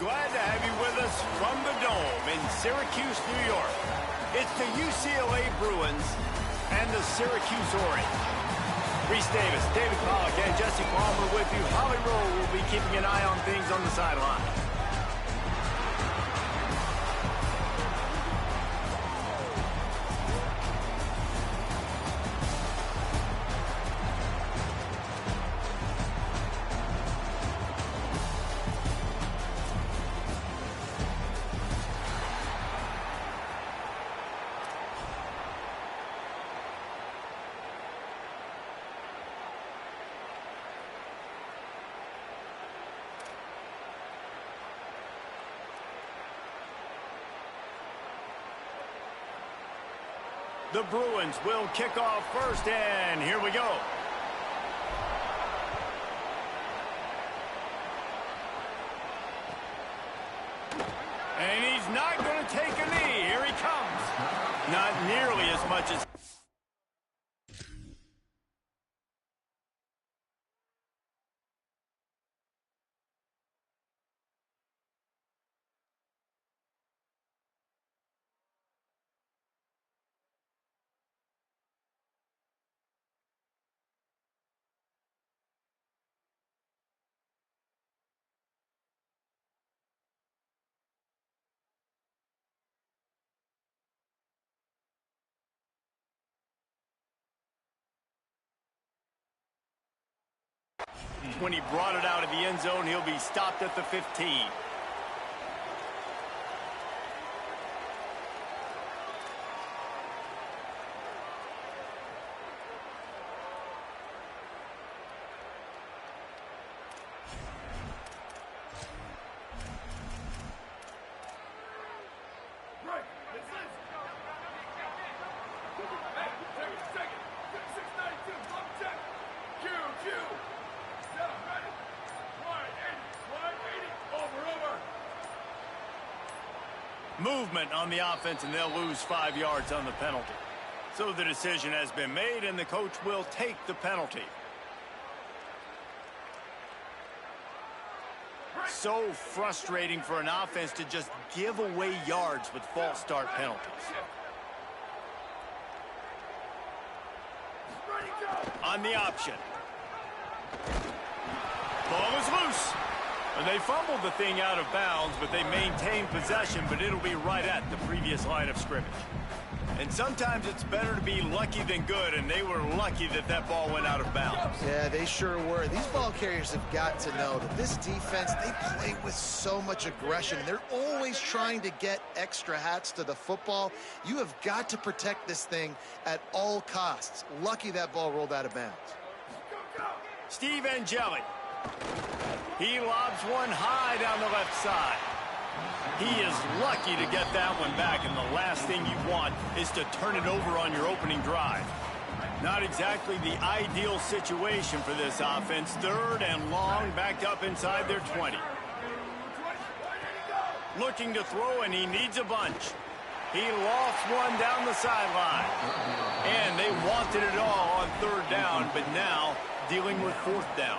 glad to have you with us from the Dome in Syracuse, New York. It's the UCLA Bruins and the Syracuse Orange. Reese Davis, David Pollack, and Jesse Palmer with you. Holly Rowe will be keeping an eye on things on the sideline. The Bruins will kick off first, and here we go. And he's not going to take a knee. Here he comes. Not nearly as much as... When he brought it out of the end zone, he'll be stopped at the 15. Movement on the offense, and they'll lose 5 yards on the penalty. So the decision has been made, and the coach will take the penalty. So frustrating for an offense to just give away yards with false start penalties. On the option. Ball is loose. And they fumbled the thing out of bounds, but they maintained possession, but it'll be right at the previous line of scrimmage. And sometimes it's better to be lucky than good, and they were lucky that that ball went out of bounds. Yeah, they sure were. These ball carriers have got to know that this defense, they play with so much aggression. They're always trying to get extra hats to the football. You have got to protect this thing at all costs. Lucky that ball rolled out of bounds. Steve Angeli. He lobs one high down the left side. He is lucky to get that one back, and the last thing you want is to turn it over on your opening drive. Not exactly the ideal situation for this offense. 3rd and long, backed up inside their 20. Looking to throw, and he needs a bunch. He lofts one down the sideline. And they wanted it all on 3rd down, but now dealing with 4th down.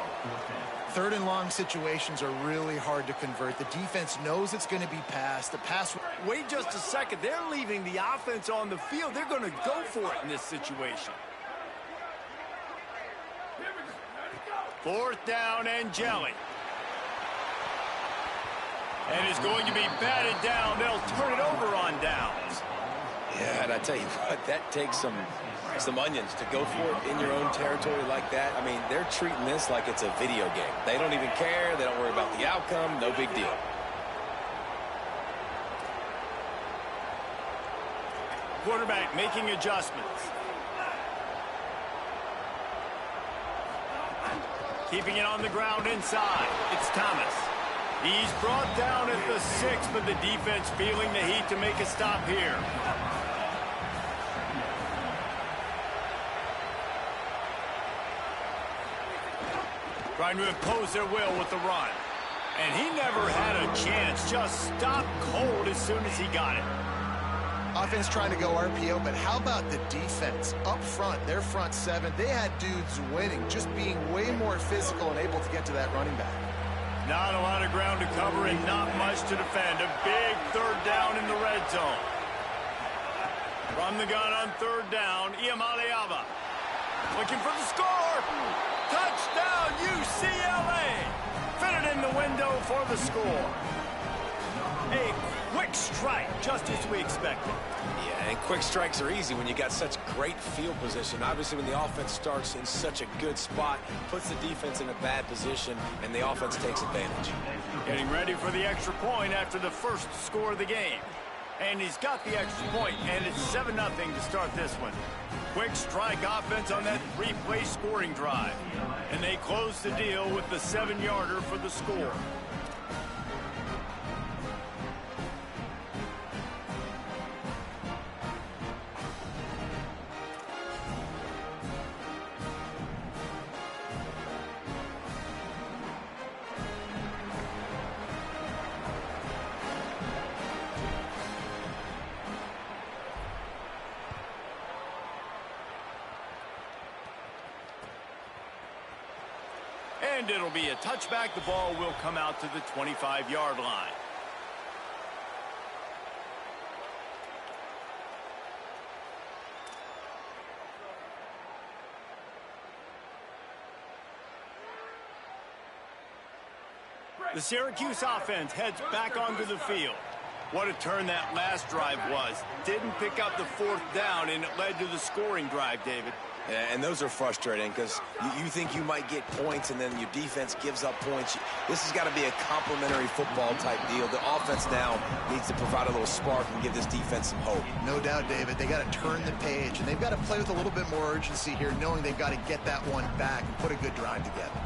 3rd and long situations are really hard to convert. The defense knows it's going to be passed. The pass... Wait just a second. They're leaving the offense on the field. They're going to go for it in this situation. 4th down, Angeli. And it's going to be batted down. They'll turn it over on downs. Yeah, and I tell you what, that takes some onions to go for it in your own territory like that. I mean, they're treating this like it's a video game. They don't even care. They don't worry about the outcome. No big deal. Quarterback making adjustments. Keeping it on the ground inside. It's Thomas. He's brought down at the 6, but the defense feeling the heat to make a stop here. Trying to impose their will with the run. And he never had a chance. Just stopped cold as soon as he got it. Offense trying to go RPO, but how about the defense? Up front, their front 7, they had dudes winning, just being way more physical and able to get to that running back. Not a lot of ground to cover and not much to defend. A big third down in the red zone. From the gun on third down, Iamaleava. Looking for the score. Touchdown, UCLA. Fitted in the window for the score. A quick strike, just as we expected. Yeah, and quick strikes are easy when you got such great field position. Obviously, when the offense starts in such a good spot, puts the defense in a bad position, and the offense takes advantage. Getting ready for the extra point after the first score of the game. And he's got the extra point, and it's 7-0 to start this one. Quick strike offense on that three-play scoring drive. And they close the deal with the 7-yarder for the score. And it'll be a touchback. The ball will come out to the 25-yard line. The Syracuse offense heads back onto the field. What a turn that last drive was. Didn't pick up the fourth down, and it led to the scoring drive, David. Yeah, and those are frustrating because you think you might get points and then your defense gives up points. This has got to be a complementary football type deal. The offense now needs to provide a little spark and give this defense some hope. No doubt, David. They got to turn the page, and they've got to play with a little bit more urgency here, knowing they've got to get that one back and put a good drive together.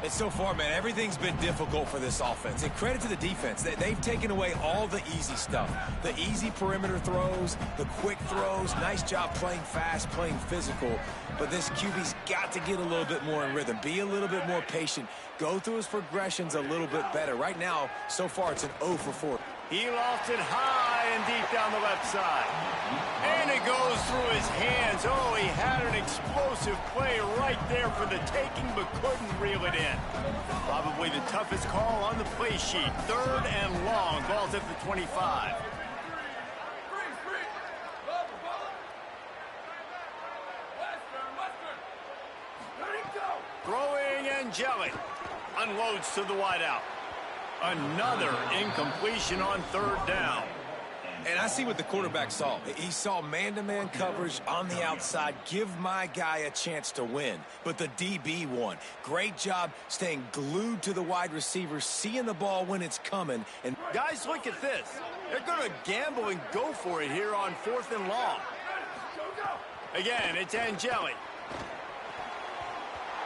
And so far, man, everything's been difficult for this offense. And credit to the defense. They've taken away all the easy stuff. The easy perimeter throws, the quick throws. Nice job playing fast, playing physical. But this QB's got to get a little bit more in rhythm. Be a little bit more patient. Go through his progressions a little bit better. Right now, so far, it's an 0 for 4. He lofts it high and deep down the left side. And it goes through his hands. Oh, he had an explosive play right there for the taking, but couldn't reel it in. Probably the toughest call on the play sheet. Third and long. Ball's at the 25. Throwing Angelic. Unloads to the wideout. Another incompletion on third down. And I see what the quarterback saw. He saw man-to-man coverage on the outside. Give my guy a chance to win. But the DB won. Great job staying glued to the wide receiver, seeing the ball when it's coming. And guys, look at this. They're going to gamble and go for it here on fourth and long. Again, it's Angelic.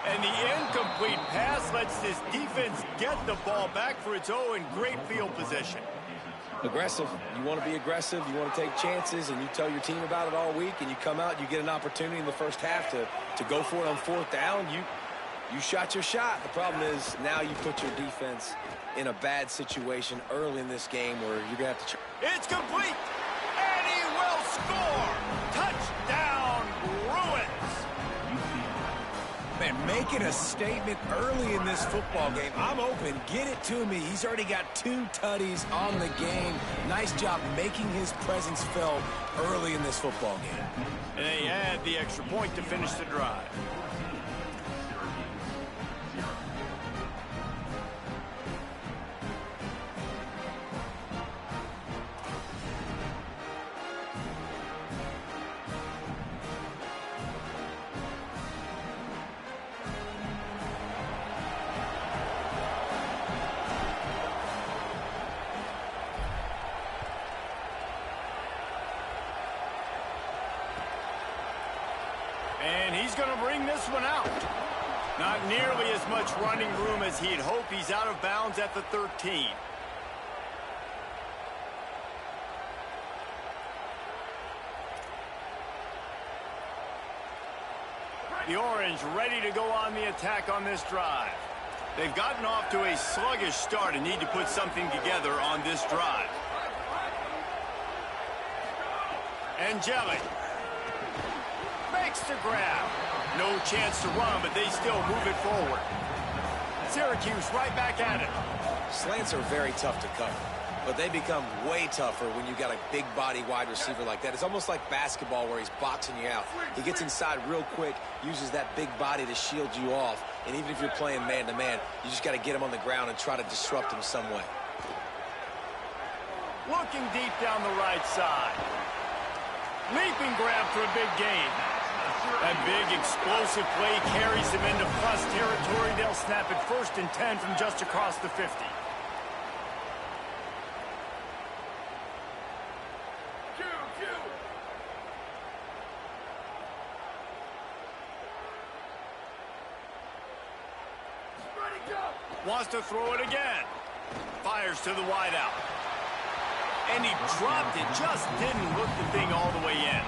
And the incomplete pass lets this defense get the ball back for its own great field position. Aggressive. You want to be aggressive. You want to take chances, and you tell your team about it all week, and you come out and you get an opportunity in the first half to go for it on fourth down. You shot your shot. The problem is now you put your defense in a bad situation early in this game where you're going to have to... It's complete, and he will score. Touchdown, Bruins. Man, making a statement early in this football game. I'm open. Get it to me. He's already got 2 tutties on the game. Nice job making his presence felt early in this football game. And they add the extra point to finish the drive. And he's going to bring this one out. Not nearly as much running room as he'd hoped. He's out of bounds at the 13. The Orange ready to go on the attack on this drive. They've gotten off to a sluggish start and need to put something together on this drive. Angelic makes the grab. No chance to run, but they still move it forward. Syracuse right back at it. Slants are very tough to cover, but they become way tougher when you got a big body wide receiver like that. It's almost like basketball where he's boxing you out. He gets inside real quick, uses that big body to shield you off, and even if you're playing man-to-man, you just got to get him on the ground and try to disrupt him some way. Looking deep down the right side. Leaping grab for a big gain. That big explosive play carries him into plus territory. They'll snap it 1st and 10 from just across the 50. Wants to throw it again. Fires to the wideout. And he dropped it. Just didn't look the thing all the way in.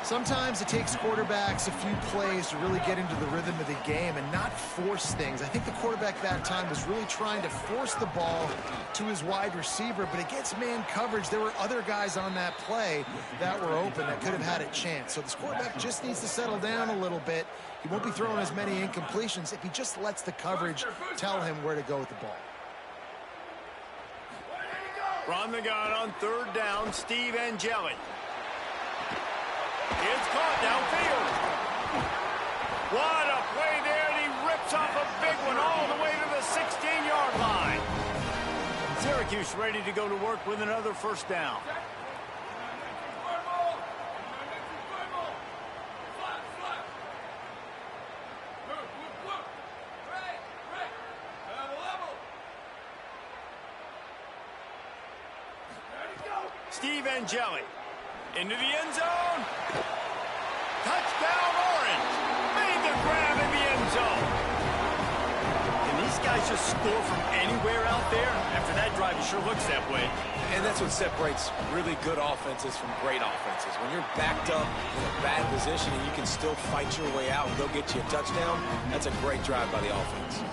Sometimes it takes quarterbacks a few plays to really get into the rhythm of the game and not force things. I think the quarterback that time was really trying to force the ball to his wide receiver, but against man coverage, there were other guys on that play that were open that could have had a chance. So this quarterback just needs to settle down a little bit. He won't be throwing as many incompletions if he just lets the coverage tell him where to go with the ball. From the gun on 3rd down, Steve Angeli. It's caught downfield. What a play there, and he rips off a big one all the way to the 16-yard line. Syracuse ready to go to work with another 1st down. Steve Angeli into the end zone. Touchdown, Orange. Made the grab in the end zone. Can these guys just score from anywhere out there? After that drive, it sure looks that way. And that's what separates really good offenses from great offenses. When you're backed up in a bad position and you can still fight your way out and go get you a touchdown, that's a great drive by the offense.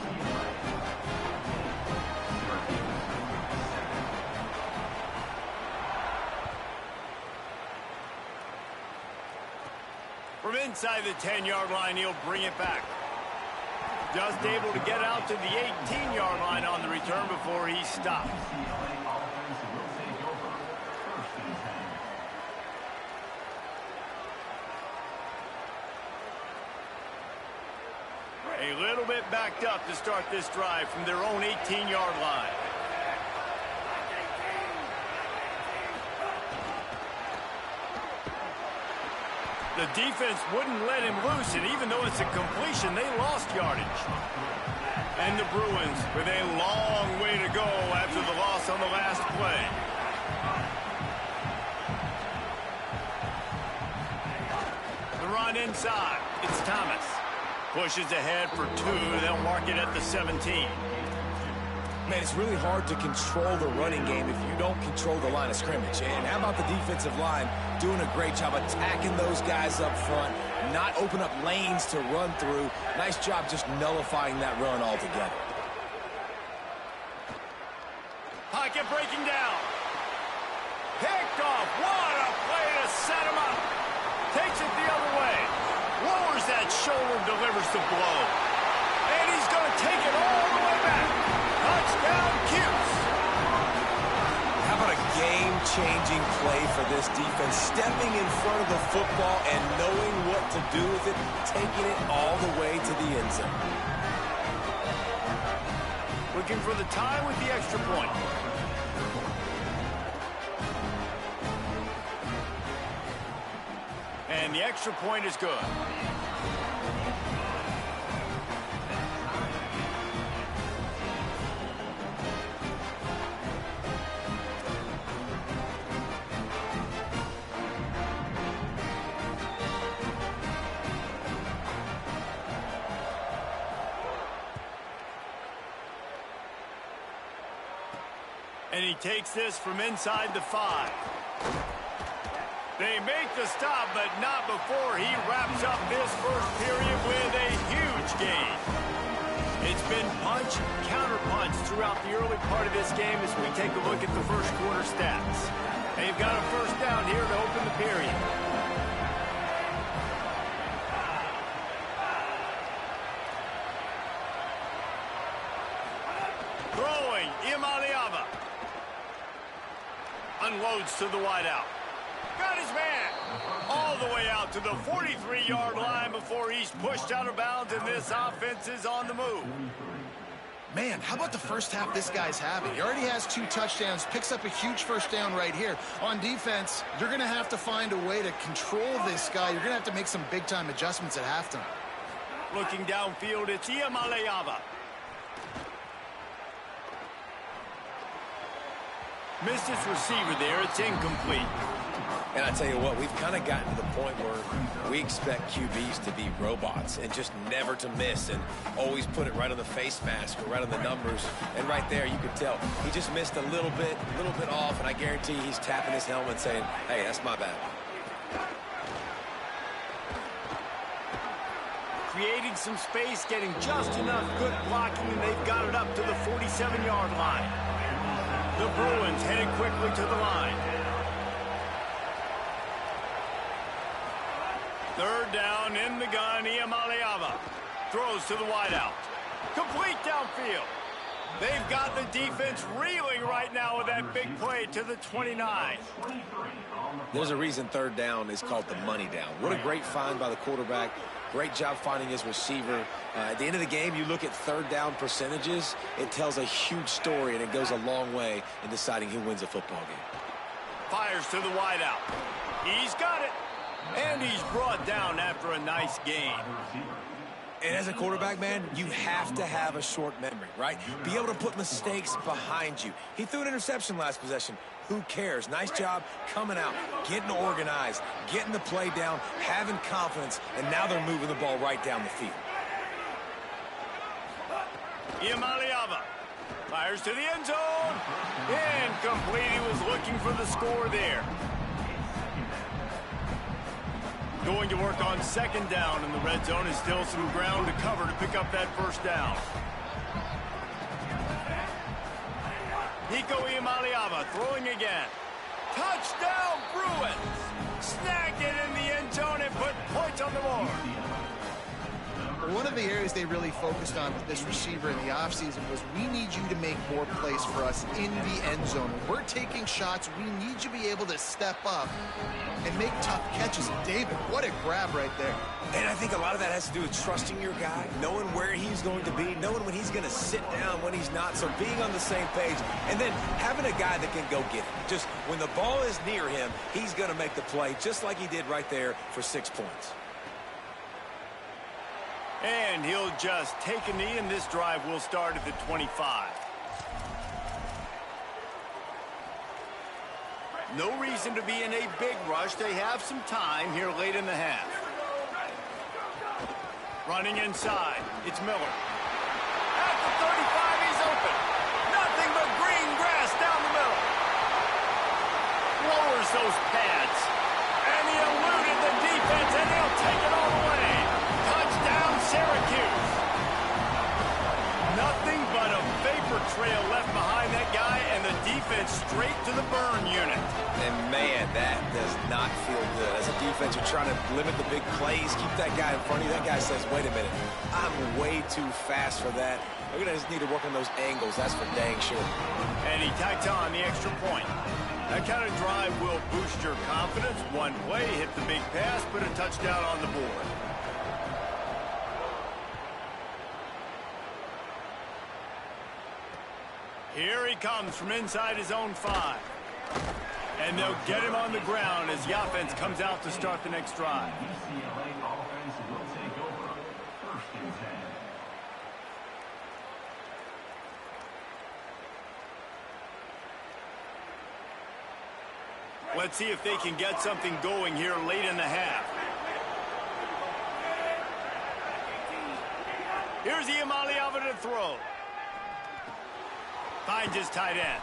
From inside the 10-yard line, he'll bring it back. Just able to get out to the 18-yard line on the return before he stopped. A little bit backed up to start this drive from their own 18-yard line. The defense wouldn't let him loose, and even though it's a completion, they lost yardage. And the Bruins with a long way to go after the loss on the last play. The run inside. It's Thomas. Pushes ahead for 2. They'll mark it at the 17. Man, it's really hard to control the running game if you don't control the line of scrimmage. And how about the defensive line doing a great job attacking those guys up front, not open up lanes to run through. Nice job just nullifying that run altogether. Pocket breaking down. Picked off. What a play to set him up. Takes it the other way. Lowers that shoulder, delivers the blow. And he's going to take it all the way back. Touchdown, Cuse. How about a game-changing play for this defense? Stepping in front of the football and knowing what to do with it, taking it all the way to the end zone. Looking for the tie with the extra point. And the extra point is good. And he takes this from inside the 5. They make the stop, but not before he wraps up this first period with a huge gain. It's been punch, counter-punch throughout the early part of this game as we take a look at the first quarter stats. They've got a first down here to open the period. unloads to the wideout. Got his man all the way out to the 43-yard line before he's pushed out of bounds, and this offense is on the move. Man, how about the first half this guy's having? He already has 2 touchdowns, picks up a huge first down right here. On defense, you're going to have to find a way to control this guy. You're going to have to make some big-time adjustments at halftime. Looking downfield, it's Iamaleava. Missed his receiver there. It's incomplete. And I tell you what, we've kind of gotten to the point where we expect QBs to be robots and just never to miss and always put it right on the face mask or right on the numbers. And right there, you could tell he just missed a little bit off, and I guarantee he's tapping his helmet saying, hey, that's my bad. Creating some space, getting just enough good blocking, and they've got it up to the 47-yard line. The Bruins headed quickly to the line. Third down in the gun, Iamaleava throws to the wideout. Complete downfield. They've got the defense reeling right now with that big play to the 29. There's a reason third down is called the money down. What a great find by the quarterback. Great job finding his receiver. At the end of the game, you look at third down percentages, it tells a huge story, and it goes a long way in deciding who wins a football game. Fires to the wideout. He's got it. And he's brought down after a nice gain. And as a quarterback, man, you have to have a short memory, right? Be able to put mistakes behind you. He threw an interception last possession. Who cares? Nice job coming out, getting organized, getting the play down, having confidence, and now they're moving the ball right down the field. Iamaleava fires to the end zone. Incomplete. He was looking for the score there. Going to work on second down in the red zone. Is still some ground to cover to pick up that first down. Nico Iamaleava throwing again. Touchdown, Bruins! Snag it in the end zone and put points on the board. One of the areas they really focused on with this receiver in the offseason was we need you to make more plays for us in the end zone. When we're taking shots, we need you to be able to step up and make tough catches. And David, what a grab right there. And I think a lot of that has to do with trusting your guy, knowing where he's going to be, knowing when he's going to sit down, when he's not, so being on the same page, and then having a guy that can go get it. Just when the ball is near him, he's going to make the play, just like he did right there for 6 points. And he'll just take a knee, and this drive will start at the 25. No reason to be in a big rush. They have some time here late in the half. Running inside, it's Miller. At the 35, he's open. Nothing but green grass down the middle. Lowers those pads. And he eluded the defense, and he'll take it all the way. Touchdown, Syracuse. Nothing but a vapor trail left behind that guy, and the defense straight to the burn unit. And, man, that does not feel good. As a defense, you're trying to limit the big plays, keep that guy in front of you. That guy says, wait a minute, I'm way too fast for that. We're going to just need to work on those angles. That's for dang sure. And he tacked on the extra point. That kind of drive will boost your confidence. One play, hit the big pass, put a touchdown on the board. Here he comes from inside his own 5. And they'll get him on the ground as the offense comes out to start the next drive. Let's see if they can get something going here late in the half. Here's Iamaleava to throw. Finds his tight end.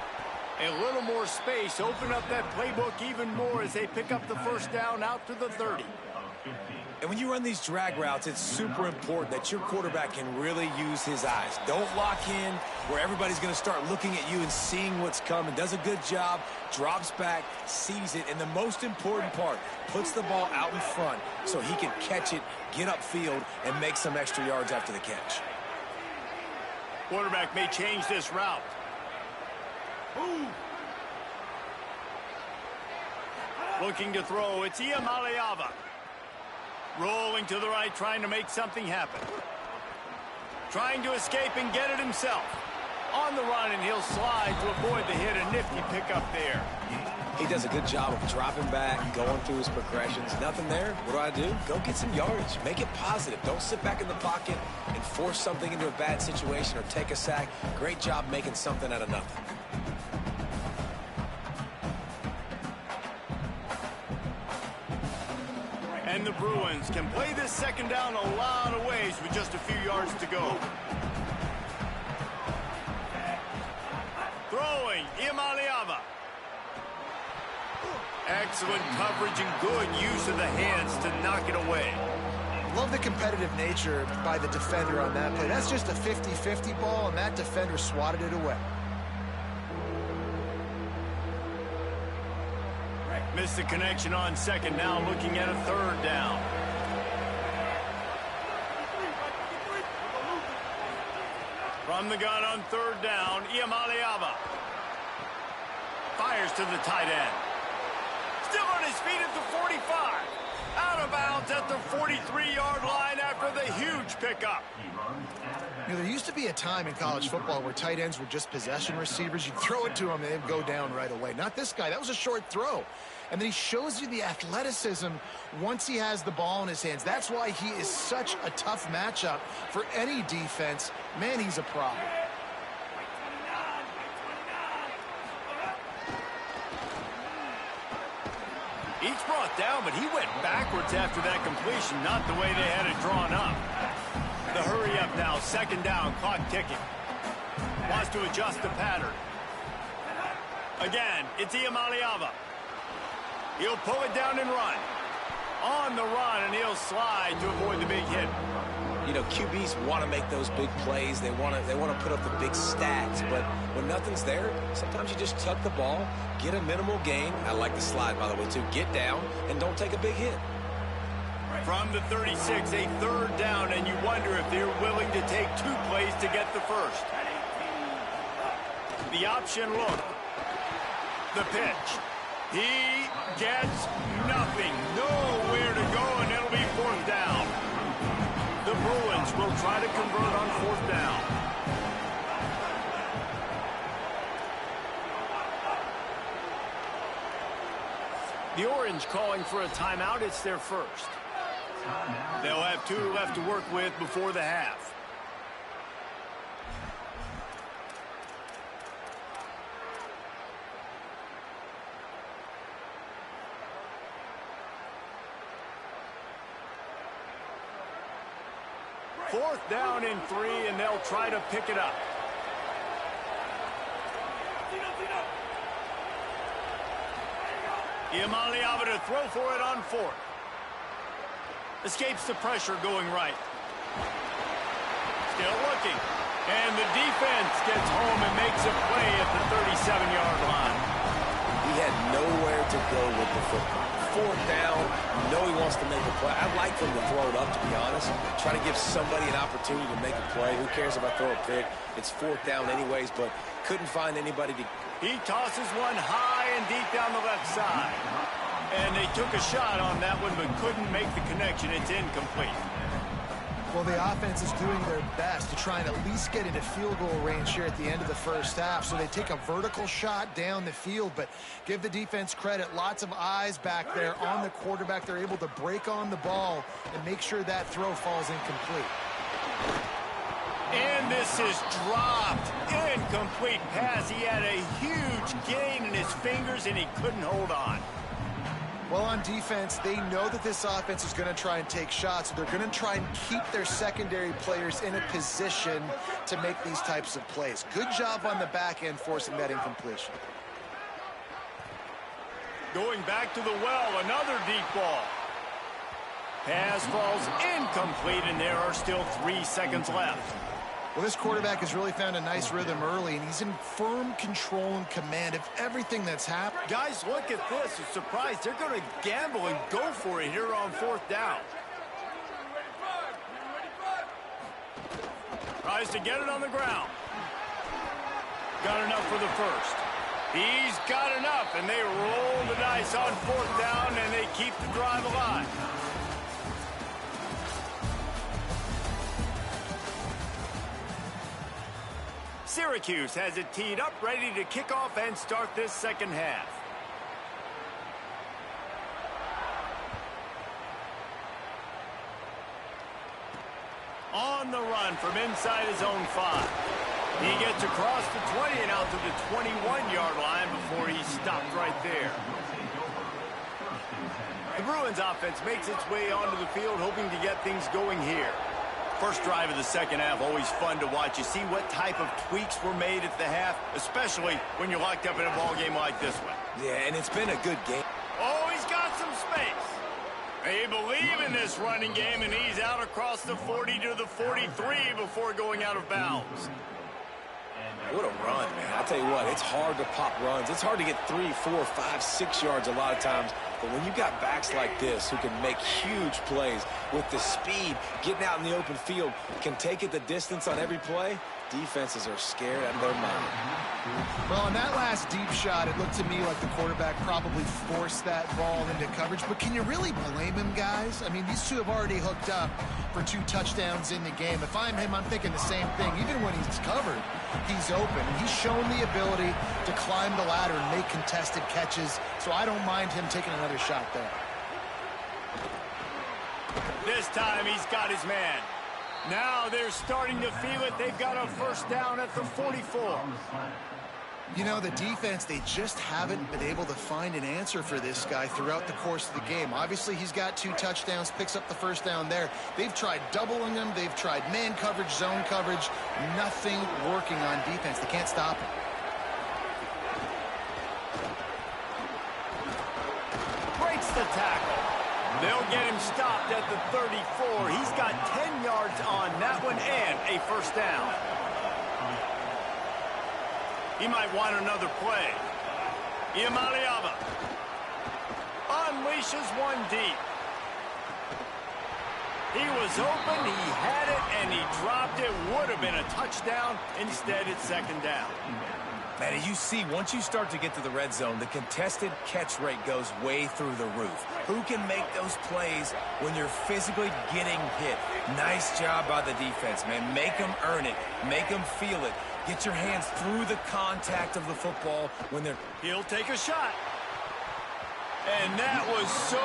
A little more space. Open up that playbook even more as they pick up the first down out to the 30. And when you run these drag routes, it's super important that your quarterback can really use his eyes. Don't lock in where everybody's going to start looking at you and seeing what's coming. Does a good job, drops back, sees it, and the most important part, puts the ball out in front so he can catch it, get upfield, and make some extra yards after the catch. Quarterback may change this route. Ooh. Looking to throw, it's Iamaleava. Rolling to the right, trying to make something happen. Trying to escape and get it himself. On the run, and he'll slide to avoid the hit. A nifty pickup there. He does a good job of dropping back, going through his progressions. Nothing there. What do? Go get some yardage. Make it positive. Don't sit back in the pocket and force something into a bad situation or take a sack. Great job making something out of nothing. And the Bruins can play this second down a lot of ways with just a few yards to go. Throwing, Iamaleava. Excellent coverage and good use of the hands to knock it away. Love the competitive nature by the defender on that play. That's just a 50-50 ball, and that defender swatted it away. Missed the connection on second, now looking at a third down. From the gun on third down, Iamaleava. Fires to the tight end. Still on his feet at the 45. Out of bounds at the 43-yard line after the huge pickup. You know, there used to be a time in college football where tight ends were just possession receivers. You'd throw it to them and they'd go down right away. Not this guy. That was a short throw. And then he shows you the athleticism once he has the ball in his hands. That's why he is such a tough matchup for any defense. Man, he's a problem. Each brought down, but he went backwards after that completion, not the way they had it drawn up. The hurry up now, second down, clock ticking. Wants to adjust the pattern. Again, it's Iamaleava. He'll pull it down and run. On the run, and he'll slide to avoid the big hit. You know, QBs want to make those big plays. They want to put up the big stats. But when nothing's there, sometimes you just tuck the ball, get a minimal gain. I like the slide, by the way, too. Get down and don't take a big hit. From the 36, a third down, and you wonder if they're willing to take two plays to get the first. The option look. The pitch. He gets nothing. Nowhere to go, and it'll be fourth down. The Bruins will try to convert on fourth down. The Orange calling for a timeout. It's their first. They'll have 2 left to work with before the half. Fourth down and 3, and they'll try to pick it up. Iamaleava to throw for it on fourth. Escapes the pressure going right. Still looking. And the defense gets home and makes a play at the 37-yard line. He had nowhere to go with the football. Fourth down, you know he wants to make a play. I'd like for him to throw it up, to be honest. Try to give somebody an opportunity to make a play. Who cares if I throw a pick? It's fourth down anyways, but couldn't find anybody to... He tosses one high and deep down the left side. And they took a shot on that one, but couldn't make the connection. It's incomplete. Well, the offense is doing their best to try and at least get into field goal range here at the end of the first half. So they take a vertical shot down the field, but give the defense credit. Lots of eyes back there on the quarterback. They're able to break on the ball and make sure that throw falls incomplete. And this is dropped. Incomplete pass. He had a huge gain in his fingers, and he couldn't hold on. Well, on defense, they know that this offense is going to try and take shots. They're going to try and keep their secondary players in a position to make these types of plays. Good job on the back end forcing that incompletion. Going back to the well, another deep ball. Pass falls incomplete, and there are still 3 seconds left. Well, this quarterback has really found a nice rhythm early, and he's in firm control and command of everything that's happened. Guys, look at this. I'm surprised. They're going to gamble and go for it here on fourth down. Tries to get it on the ground. Got enough for the first. He's got enough, and they roll the dice on 4th down, and they keep the drive alive. Syracuse has it teed up, ready to kick off and start this second half. On the run from inside his own 5. He gets across the 20 and out to the 21-yard line before he's stopped right there. The Bruins offense makes its way onto the field, hoping to get things going here. First drive of the second half, always fun to watch. You see what type of tweaks were made at the half, especially when you're locked up in a ball game like this one. Yeah, and it's been a good game. Oh, he's got some space. They believe in this running game, and he's out across the 40 to the 43 before going out of bounds. What a run, man. I tell you what, it's hard to pop runs. It's hard to get 3, 4, 5, 6 yards a lot of times. But when you got backs like this who can make huge plays with the speed, getting out in the open field, can take it the distance on every play, defenses are scared out of their mind. Well, on that last deep shot, it looked to me like the quarterback probably forced that ball into coverage. But can you really blame him, guys? I mean, these two have already hooked up for 2 touchdowns in the game. If I'm him, I'm thinking the same thing. Even when he's covered, he's open. He's shown the ability to climb the ladder and make contested catches. So I don't mind him taking another shot there. This time he's got his man. Now they're starting to feel it. They've got a first down at the 44. You know, the defense, they just haven't been able to find an answer for this guy throughout the course of the game. Obviously, he's got 2 touchdowns, picks up the first down there. They've tried doubling him. They've tried man coverage, zone coverage. Nothing working on defense. They can't stop him. Breaks the tackle. They'll get him stopped at the 34. He's got 10 yards on that one and a first down. He might want another play. Iamaleava unleashes one deep. He was open, he had it, and he dropped it. Would have been a touchdown. Instead, it's second down. Man, as you see, once you start to get to the red zone, the contested catch rate goes way through the roof. Who can make those plays when you're physically getting hit? Nice job by the defense, man. Make them earn it. Make them feel it. Get your hands through the contact of the football when they're... He'll take a shot. And that was so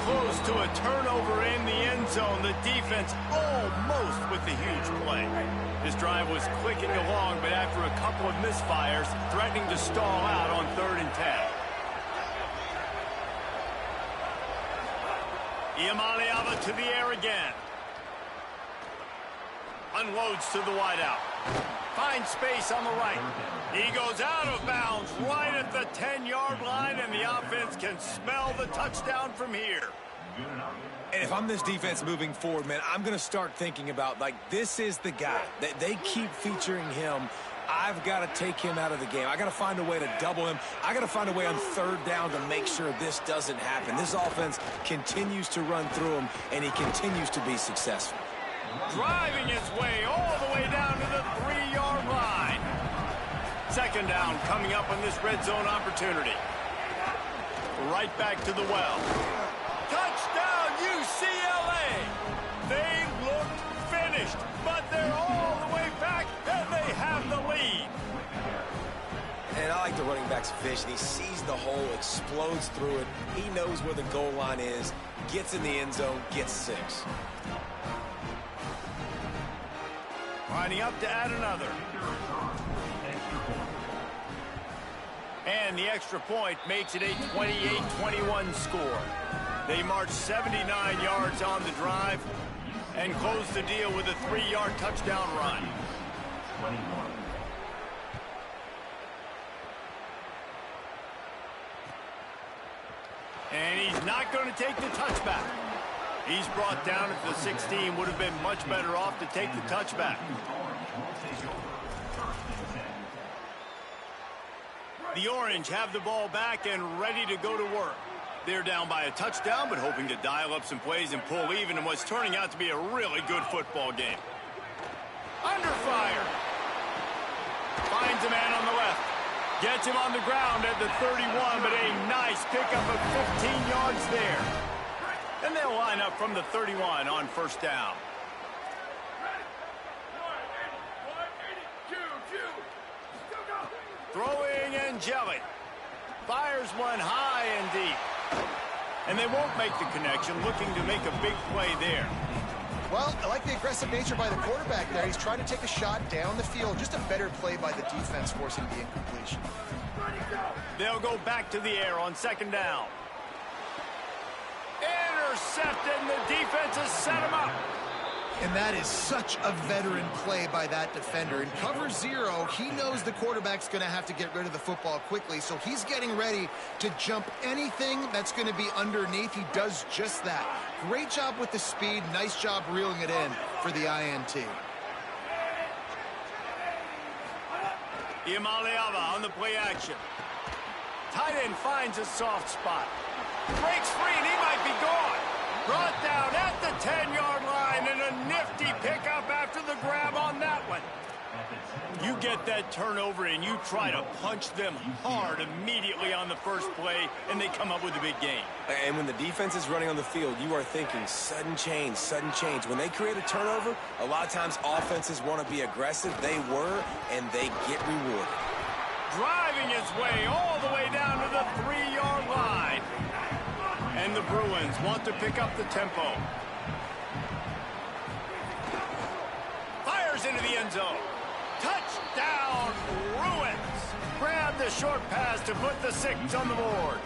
close to a turnover in the end zone. The defense almost with the huge play. This drive was clicking along, but after a couple of misfires, threatening to stall out on 3rd and 10. Iamaleava to the air again. Unloads to the wideout. Finds space on the right. He goes out of bounds right at the 10-yard line, and the offense can smell the touchdown from here. And if I'm this defense moving forward, man, I'm going to start thinking about, like, this is the guy. They keep featuring him. I've got to take him out of the game. I got to find a way to double him. I got to find a way on 3rd down to make sure this doesn't happen. This offense continues to run through him, and he continues to be successful. Driving his way all the way down to the 3-yard line. Second down coming up on this red zone opportunity. Right back to the well. Touchdown, UCLA! They looked finished, but they're all the way back, and they have the lead. And I like the running back's vision. He sees the hole, explodes through it. He knows where the goal line is, gets in the end zone, gets 6. Lining up to add another. And the extra point makes it a 28-21 score. They march 79 yards on the drive and close the deal with a 3-yard touchdown run. And he's not going to take the touchback. He's brought down at the 16. Would have been much better off to take the touchback. The Orange have the ball back and ready to go to work. They're down by a touchdown, but hoping to dial up some plays and pull even in what's turning out to be a really good football game. Under fire. Finds a man on the left. Gets him on the ground at the 31, but a nice Nice pickup of 15 yards there. And they'll line up from the 31 on first down. Throwing Angelic. Fires one high and deep. And they won't make the connection, looking to make a big play there. Well, I like the aggressive nature by the quarterback there. He's trying to take a shot down the field. Just a better play by the defense forcing the incompletion. They'll go back to the air on second down. Intercepted, and the defense has set him up. And that is such a veteran play by that defender. In cover zero, he knows the quarterback's going to have to get rid of the football quickly, so he's getting ready to jump anything that's going to be underneath. He does just that. Great job with the speed. Nice job reeling it in for the INT. Imaliava on the play action. Tight end finds a soft spot. Breaks free, and he might be gone. Brought down at the 10-yard line, and a nifty pickup after the grab on that one. You get that turnover, and you try to punch them hard immediately on the first play, and they come up with a big gain. And when the defense is running on the field, you are thinking sudden change, sudden change. When they create a turnover, a lot of times offenses want to be aggressive. They were, and they get rewarded. Driving his way all the way down to the 3-yard line. And the Bruins want to pick up the tempo. Fires into the end zone. Touchdown, Bruins. Grab the short pass to put the 6 on the board.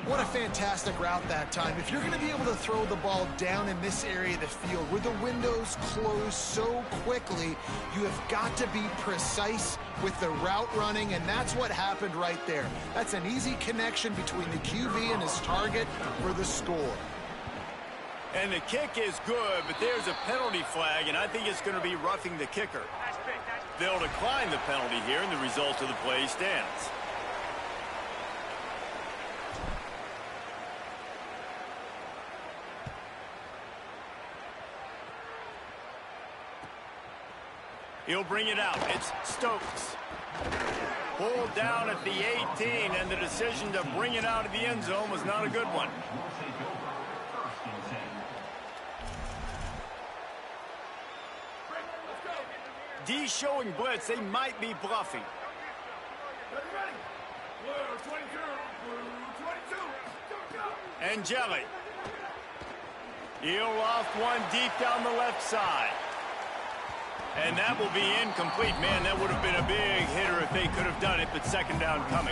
What a fantastic route that time. If you're going to be able to throw the ball down in this area of the field where the windows close so quickly, you have got to be precise with the route running, and that's what happened right there. That's an easy connection between the QB and his target for the score. And the kick is good, but there's a penalty flag, and I think it's going to be roughing the kicker. They'll decline the penalty here, and the result of the play stands. He'll bring it out. It's Stokes. Pulled down at the 18, and the decision to bring it out of the end zone was not a good one. D showing blitz. They might be bluffing. Angelic. He'll loft one deep down the left side. And that will be incomplete. Man, that would have been a big hitter if they could have done it, but second down coming.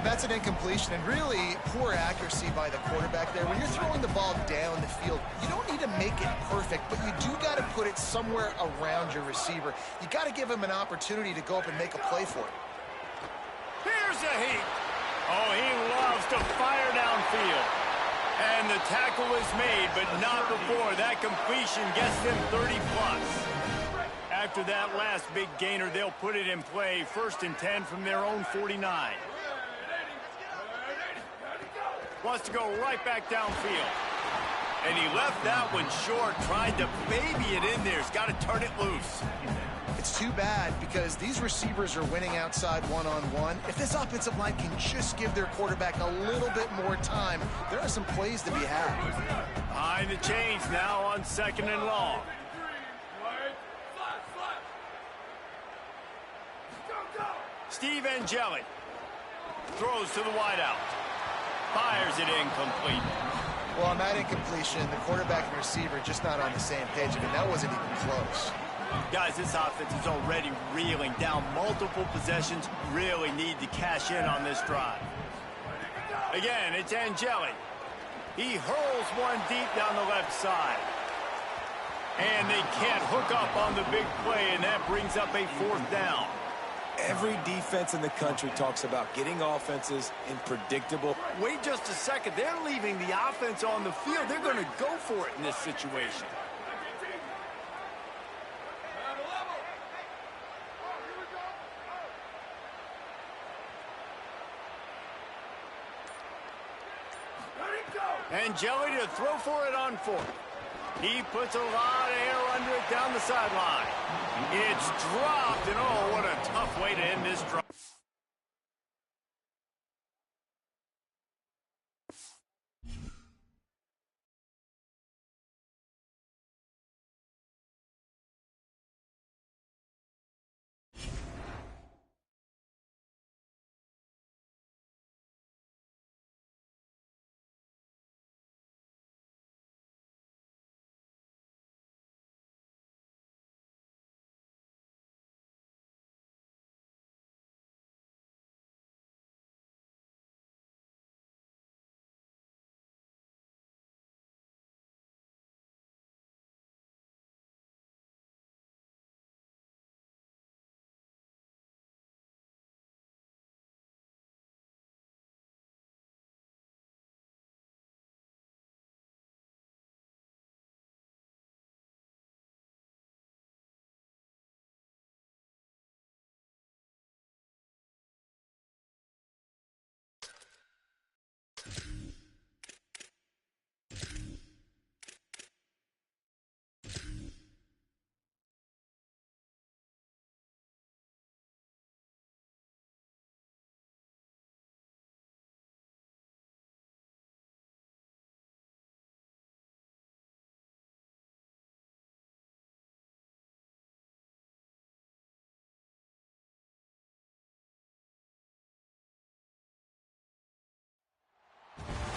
That's an incompletion, and really poor accuracy by the quarterback there. When you're throwing the ball down the field, you don't need to make it perfect, but you do got to put it somewhere around your receiver. You got to give him an opportunity to go up and make a play for it. Here's a heat. Oh, he loves to fire downfield. And the tackle is made, but not before that completion gets them 30-plus. After that last big gainer, they'll put it in play. 1st and 10 from their own 49. Wants to go right back downfield. And he left that one short, tried to baby it in there. He's got to turn it loose. It's too bad because these receivers are winning outside one-on-one. If this offensive line can just give their quarterback a little bit more time, there are some plays to be had. Behind the chains now on 2nd and long. Steve Angelic throws to the wideout. Fires it incomplete. Well, on that incompletion, the quarterback and receiver just not on the same page. I mean, that wasn't even close. Guys, this offense is already reeling down multiple possessions. Really need to cash in on this drive. Again, it's Angelic. He hurls one deep down the left side. And they can't hook up on the big play, and that brings up a 4th down. Every defense in the country talks about getting offenses in predictable. Wait just a second. They're leaving the offense on the field. They're going to go for it in this situation. Angelic to throw for it on 4th. He puts a lot of air under it down the sideline. It's dropped, and oh, what a tough way to end this drive.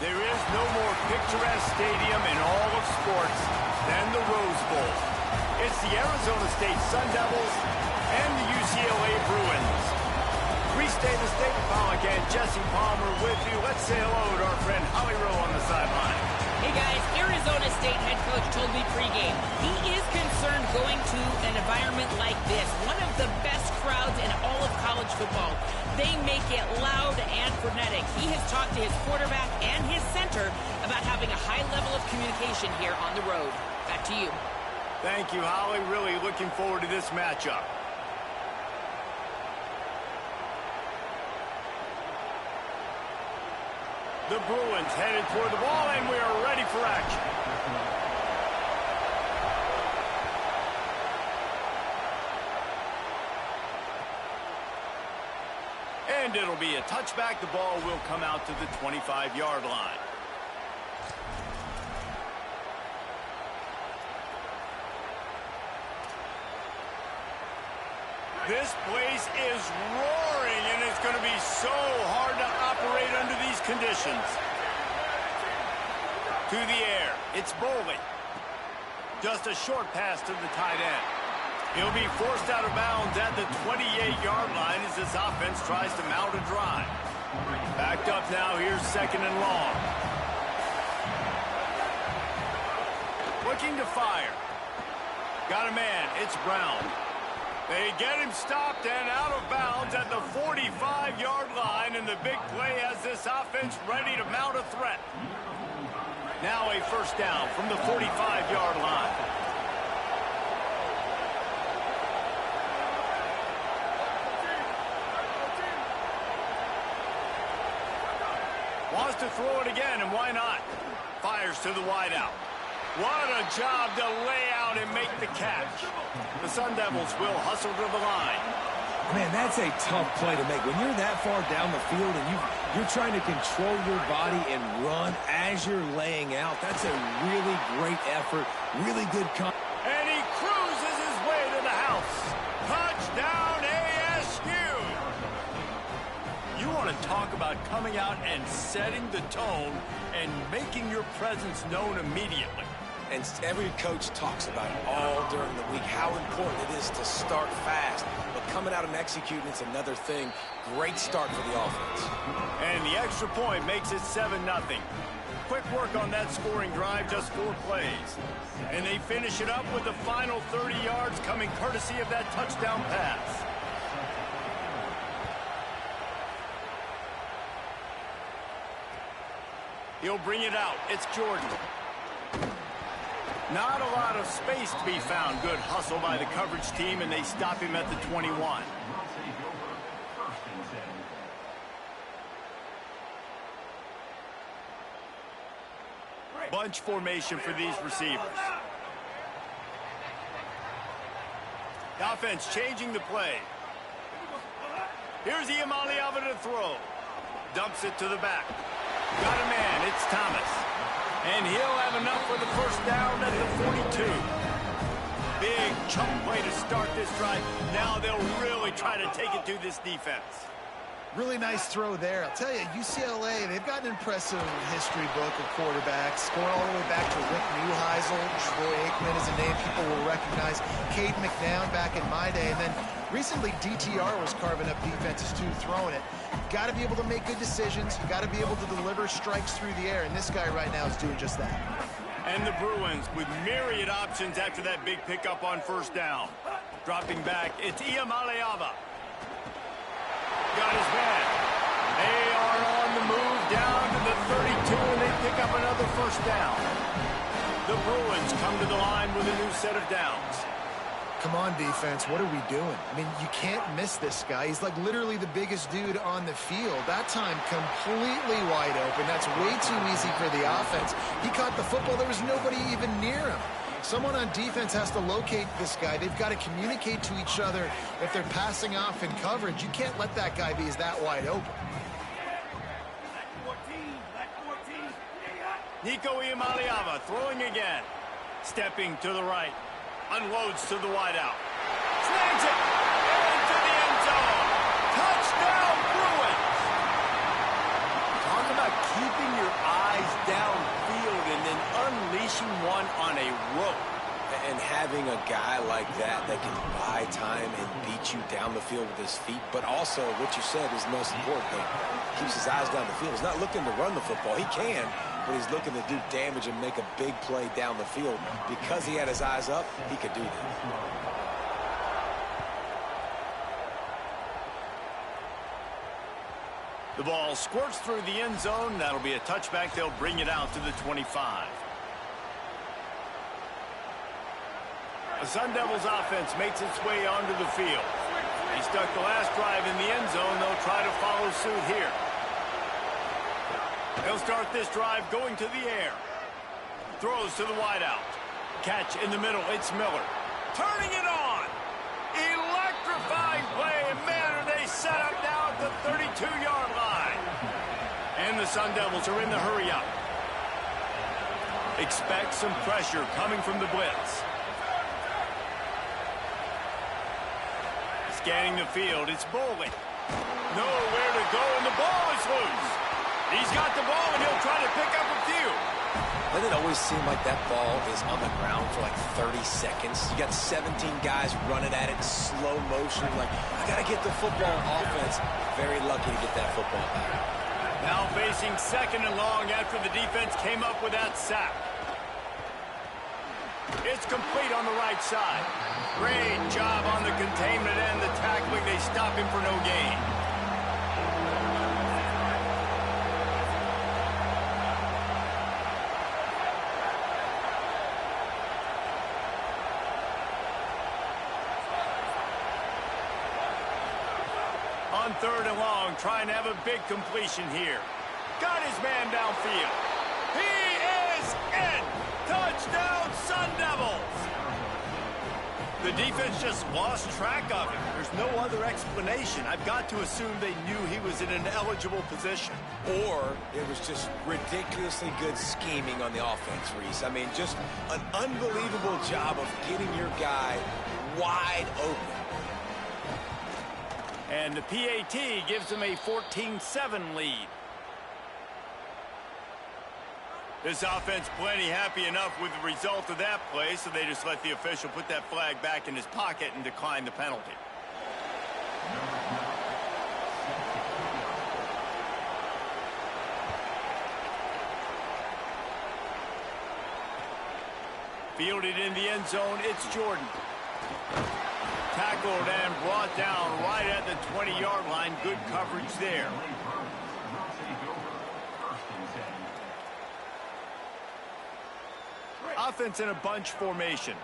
There is no more picturesque stadium in all of sports than the Rose Bowl. It's the Arizona State Sun Devils and the UCLA Bruins. Reese Davis, David Pollack, and Jesse Palmer with you. Let's say hello to our friend Holly Rowe on the sideline. Hey guys, Arizona State head coach told me pregame he is concerned going to an environment like this. One of the best crowds in all of college football. They make it loud and frenetic. He has talked to his quarterback and his center about having a high level of communication here on the road. Back to you. Thank you, Holly. Really looking forward to this matchup. The Bruins headed toward the ball, and we are ready for action. And it'll be a touchback. The ball will come out to the 25-yard line. This place is roaring, and it's going to be so hard to operate under these conditions. To the air, it's Boley. Just a short pass to the tight end. He'll be forced out of bounds at the 28-yard line as this offense tries to mount a drive. Backed up now, here's second and long. Looking to fire. Got a man, it's Brown. They get him stopped and out of bounds at the 45-yard line, and the big play has this offense ready to mount a threat. Now a first down from the 45-yard line. Wants to throw it again, and why not? Fires to the wideout. What a job to lay out and make the catch. The Sun Devils will hustle to the line. Man, that's a tough play to make. When you're that far down the field and you're trying to control your body and run as you're laying out, that's a really great effort, really good And he cruises his way to the house. Touchdown ASU! You want to talk about coming out and setting the tone and making your presence known immediately. And every coach talks about it all during the week, how important it is to start fast. But coming out and executing is another thing. Great start for the offense. And the extra point makes it 7-0. Quick work on that scoring drive, just 4 plays. And they finish it up with the final 30 yards coming courtesy of that touchdown pass. He'll bring it out. It's Jordan. Not a lot of space to be found. Good hustle by the coverage team, and they stop him at the 21. Bunch formation for these receivers. The offense changing the play. Here's Iamaleava to throw. Dumps it to the back. Got a man. It's Thomas. And he'll have enough for the first down at the 42. Big chunk play to start this drive. Now they'll really try to take it to this defense. Really nice throw there. I'll tell you, UCLA, they've got an impressive history book of quarterbacks, going all the way back to Rick Neuheisel. Troy Aikman is a name people will recognize. Cade McNown back in my day. And then recently, DTR was carving up defenses too, throwing it. Got to be able to make good decisions. You got to be able to deliver strikes through the air, and this guy right now is doing just that. And the Bruins with myriad options after that big pickup on first down. Dropping back, it's Iamaleava. Got his man. They are on the move down to the 32, and they pick up another first down. The Bruins come to the line with a new set of downs. Come on, defense. What are we doing? I mean, you can't miss this guy. He's like literally the biggest dude on the field. That time completely wide open. That's way too easy for the offense. He caught the football. There was nobody even near him. Someone on defense has to locate this guy. They've got to communicate to each other if they're passing off in coverage. You can't let that guy be that wide open. Nico Iamaleava throwing again. Stepping to the right. Unloads to the wideout. Snags it. Into the end zone. Touchdown, Bruins. Talk about keeping your eyes finishing one on a rope. And having a guy like that that can buy time and beat you down the field with his feet, but also what you said is the most important thing. Keeps his eyes down the field. He's not looking to run the football. He can, but he's looking to do damage and make a big play down the field. Because he had his eyes up, he could do that. The ball squirts through the end zone. That'll be a touchback. They'll bring it out to the 25. The Sun Devils offense makes its way onto the field. He stuck the last drive in the end zone. They'll try to follow suit here. They'll start this drive going to the air. Throws to the wideout. Catch in the middle. It's Miller. Turning it on. Electrifying play. And man, are they set up now at the 32-yard line. And the Sun Devils are in the hurry up. Expect some pressure coming from the blitz. Scanning the field, it's Boley. Nowhere to go, and the ball is loose. He's got the ball, and he'll try to pick up a few. Doesn't it always seem like that ball is on the ground for like 30 seconds? You got 17 guys running at it in slow motion. Like, I got to get the football. Offense, very lucky to get that football back. Now facing second and long after the defense came up with that sack. It's complete on the right side. Great job on the containment and the tackling. They stop him for no gain. On third and long, trying to have a big completion here. Got his man downfield. He is in. Touchdown, Sun Devils. The defense just lost track of him. There's no other explanation. I've got to assume they knew he was in an eligible position. Or it was just ridiculously good scheming on the offense, Reese. I mean, just an unbelievable job of getting your guy wide open. And the PAT gives them a 14-7 lead. This offense plenty happy enough with the result of that play, so they just let the official put that flag back in his pocket and decline the penalty. Fielded in the end zone, it's Jordan. Tackled and brought down right at the 20-yard line. Good coverage there. Offense in a bunch formation.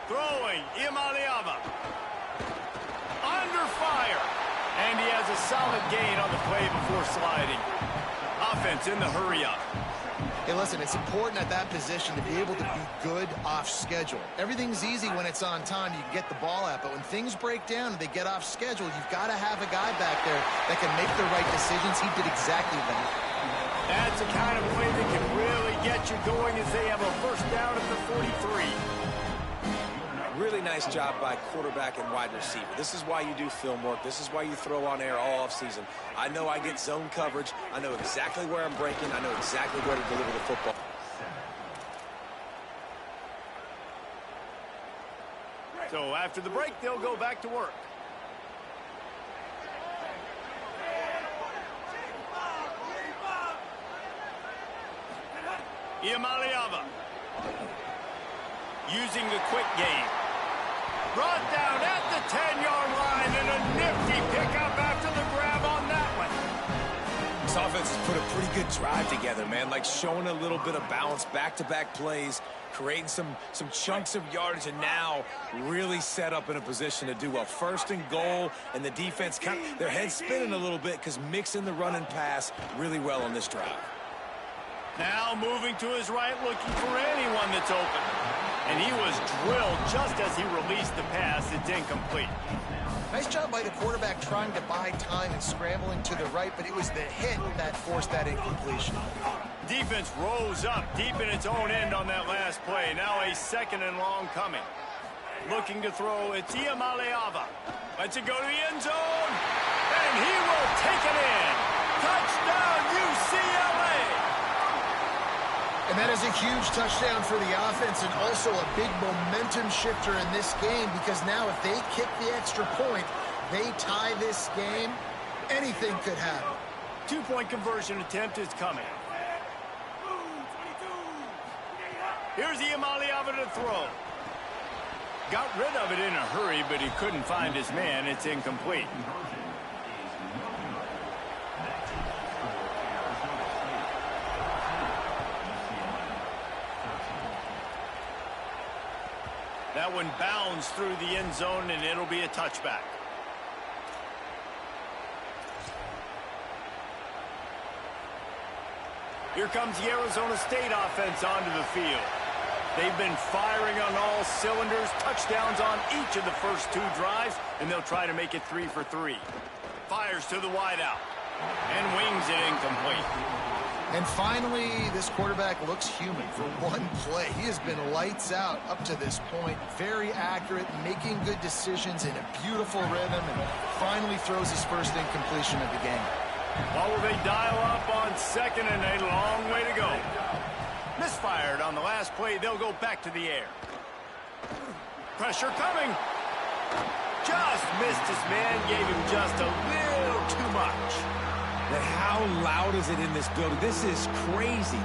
Throwing, Imaliava. Under fire. And he has a solid gain on the play before sliding. Offense in the hurry up. Hey, listen, it's important at that position to be able to be good off schedule. Everything's easy when it's on time. You can get the ball out. But when things break down and they get off schedule, you've got to have a guy back there that can make the right decisions. He did exactly that. That's the kind of play that can really get you going as they have a first down at the 43. Really nice job by quarterback and wide receiver. This is why you do film work. This is why you throw on air all offseason. I know I get zone coverage. I know exactly where I'm breaking. I know exactly where to deliver the football. So after the break, they'll go back to work. Imaliava using the quick game. Brought down at the 10-yard line and a nifty pickup after the grab on that one. This offense has put a pretty good drive together, man. Like showing a little bit of balance, back-to-back plays, creating some chunks of yardage, and now really set up in a position to do well. First and goal, and the defense, their head's spinning a little bit because mixing the run and pass really well on this drive. Now moving to his right, looking for anyone that's open. And he was drilled just as he released the pass. It's incomplete. Nice job by the quarterback trying to buy time and scrambling to the right, but it was the hit that forced that incompletion. Defense rose up deep in its own end on that last play. Now a second and long coming. Looking to throw, it's Iamaleava. Lets it go to the end zone, and he will take it in. Touchdown, UCLA! And that is a huge touchdown for the offense and also a big momentum shifter in this game because now if they kick the extra point, they tie this game, anything could happen. 2-point conversion attempt is coming. Here's Iamaleava to throw. Got rid of it in a hurry, but he couldn't find his man. It's incomplete. That one bounds through the end zone, and it'll be a touchback. Here comes the Arizona State offense onto the field. They've been firing on all cylinders, touchdowns on each of the first 2 drives, and they'll try to make it 3 for 3. Fires to the wideout and wings it incomplete. And finally, this quarterback looks human for one play. He has been lights out up to this point. Very accurate, making good decisions in a beautiful rhythm, and finally throws his first incompletion of the game. What will they dial up on second and a long way to go? Misfired on the last play. They'll go back to the air. Pressure coming. Just missed his man. Gave him just a little too much. But how loud is it in this building? This is crazy.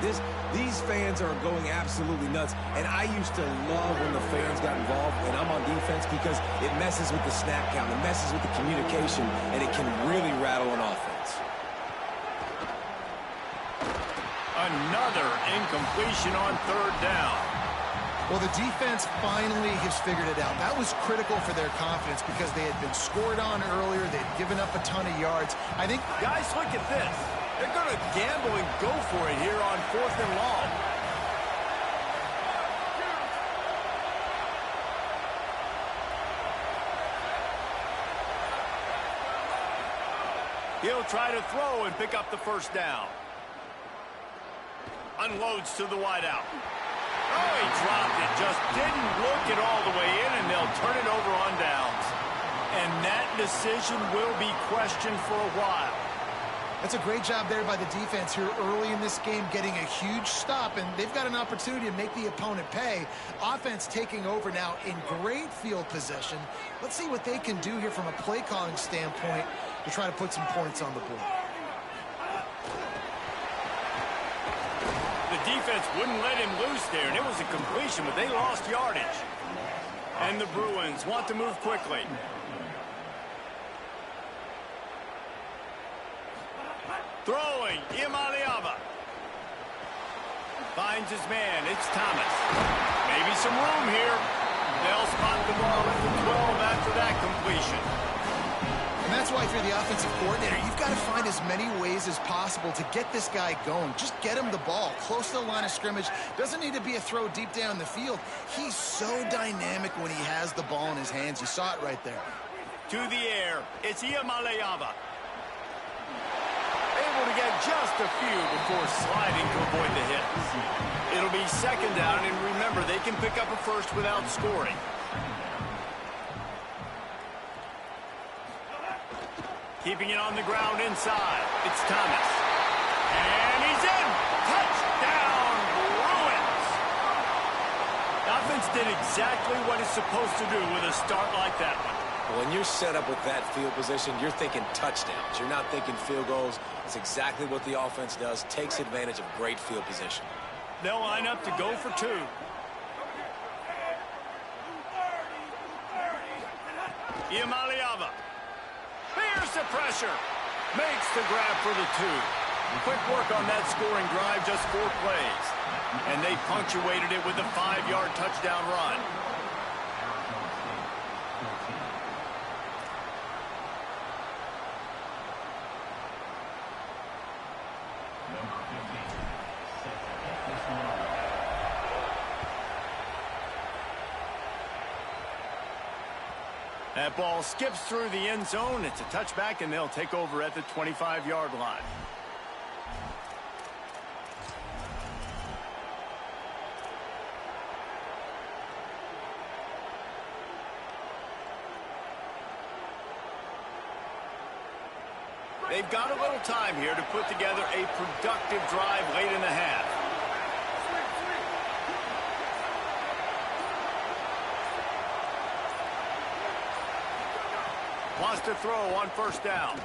These fans are going absolutely nuts. And I used to love when the fans got involved when I'm on defense because it messes with the snap count. It messes with the communication, and it can really rattle an offense. Another incompletion on 3rd down. Well, the defense finally has figured it out. That was critical for their confidence because they had been scored on earlier. They'd given up a ton of yards. I think, guys, look at this. They're going to gamble and go for it here on 4th and long. He'll try to throw and pick up the first down. Unloads to the wideout. Oh, he dropped it. Just didn't look it all the way in, and they'll turn it over on downs. And that decision will be questioned for a while. that's a great job there by the defense here early in this game, getting a huge stop, and they've got an opportunity to make the opponent pay. Offense taking over now in great field possession. Let's see what they can do here from a play calling standpoint to try to put some points on the board. The defense wouldn't let him loose there, and it was a completion, but they lost yardage. And the Bruins want to move quickly. Throwing, Iamaleava. Finds his man, it's Thomas. Maybe some room here. They'll spot the ball at the 12 after that completion. And that's why if you're the offensive coordinator, you've got to find as many ways as possible to get this guy going. Just get him the ball close to the line of scrimmage. Doesn't need to be a throw deep down the field. He's so dynamic when he has the ball in his hands. You saw it right there. To the air, it's Iamaleava. Able to get just a few before sliding to avoid the hits. It'll be second down, and remember, they can pick up a first without scoring. Keeping it on the ground inside. It's Thomas. And he's in. Touchdown, Bruins. The offense did exactly what it's supposed to do with a start like that one. When you're set up with that field position, you're thinking touchdowns. You're not thinking field goals. It's exactly what the offense does. Takes advantage of great field position. They'll line up to go for two. Iamaleava. Here's the pressure. Makes the grab for the two. Quick work on that scoring drive, just 4 plays. And they punctuated it with a 5-yard touchdown run. That ball skips through the end zone. It's a touchback, and they'll take over at the 25-yard line. They've got a little time here to put together a productive drive late in the half. Wants to throw on first down.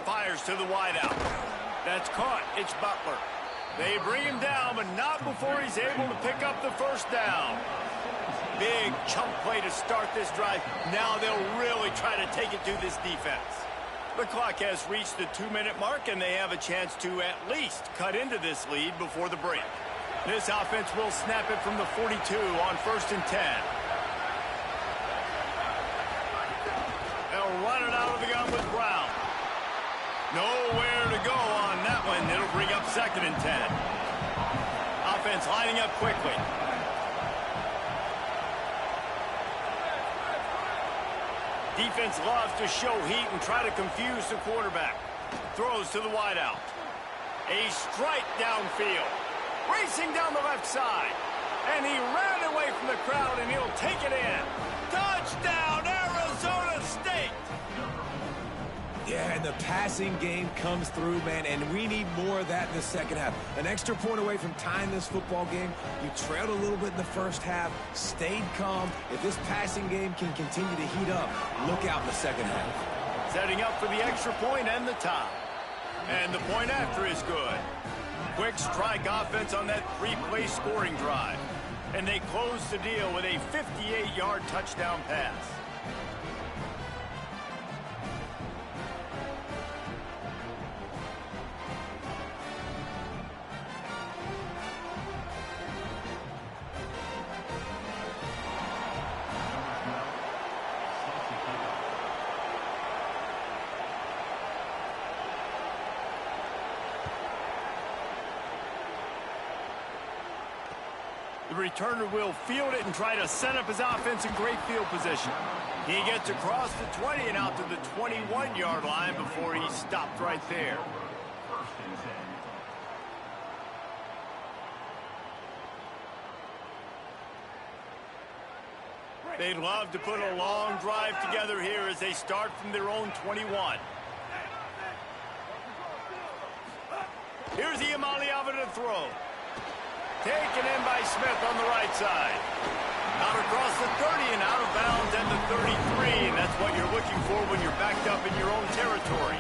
Fires to the wideout. That's caught. It's Butler. They bring him down, but not before he's able to pick up the first down. Big chunk play to start this drive. Now they'll really try to take it to this defense. The clock has reached the 2-minute mark, and they have a chance to at least cut into this lead before the break. This offense will snap it from the 42 on 1st and 10. They'll run it out of the gun with Brown. Nowhere to go on that one. It'll bring up 2nd and 10. Offense lining up quickly. Defense loves to show heat and try to confuse the quarterback. Throws to the wideout. A strike downfield. Racing down the left side. And he ran away from the crowd, and he'll take it in. Touchdown, Arizona State! Yeah, and the passing game comes through, man, and we need more of that in the second half. An extra point away from tying this football game. You trailed a little bit in the first half, stayed calm. If this passing game can continue to heat up, look out in the second half. Setting up for the extra point and the tie. And the point after is good. Quick strike offense on that 3-play scoring drive. And they close the deal with a 58-yard touchdown pass. The returner will field it and try to set up his offense in great field position. He gets across the 20 and out to the 21-yard line before he stopped right there. They'd love to put a long drive together here as they start from their own 21. Here's Iamaleava to throw. Taken in by Smith on the right side. Out across the 30 and out of bounds at the 33. And that's what you're looking for when you're backed up in your own territory.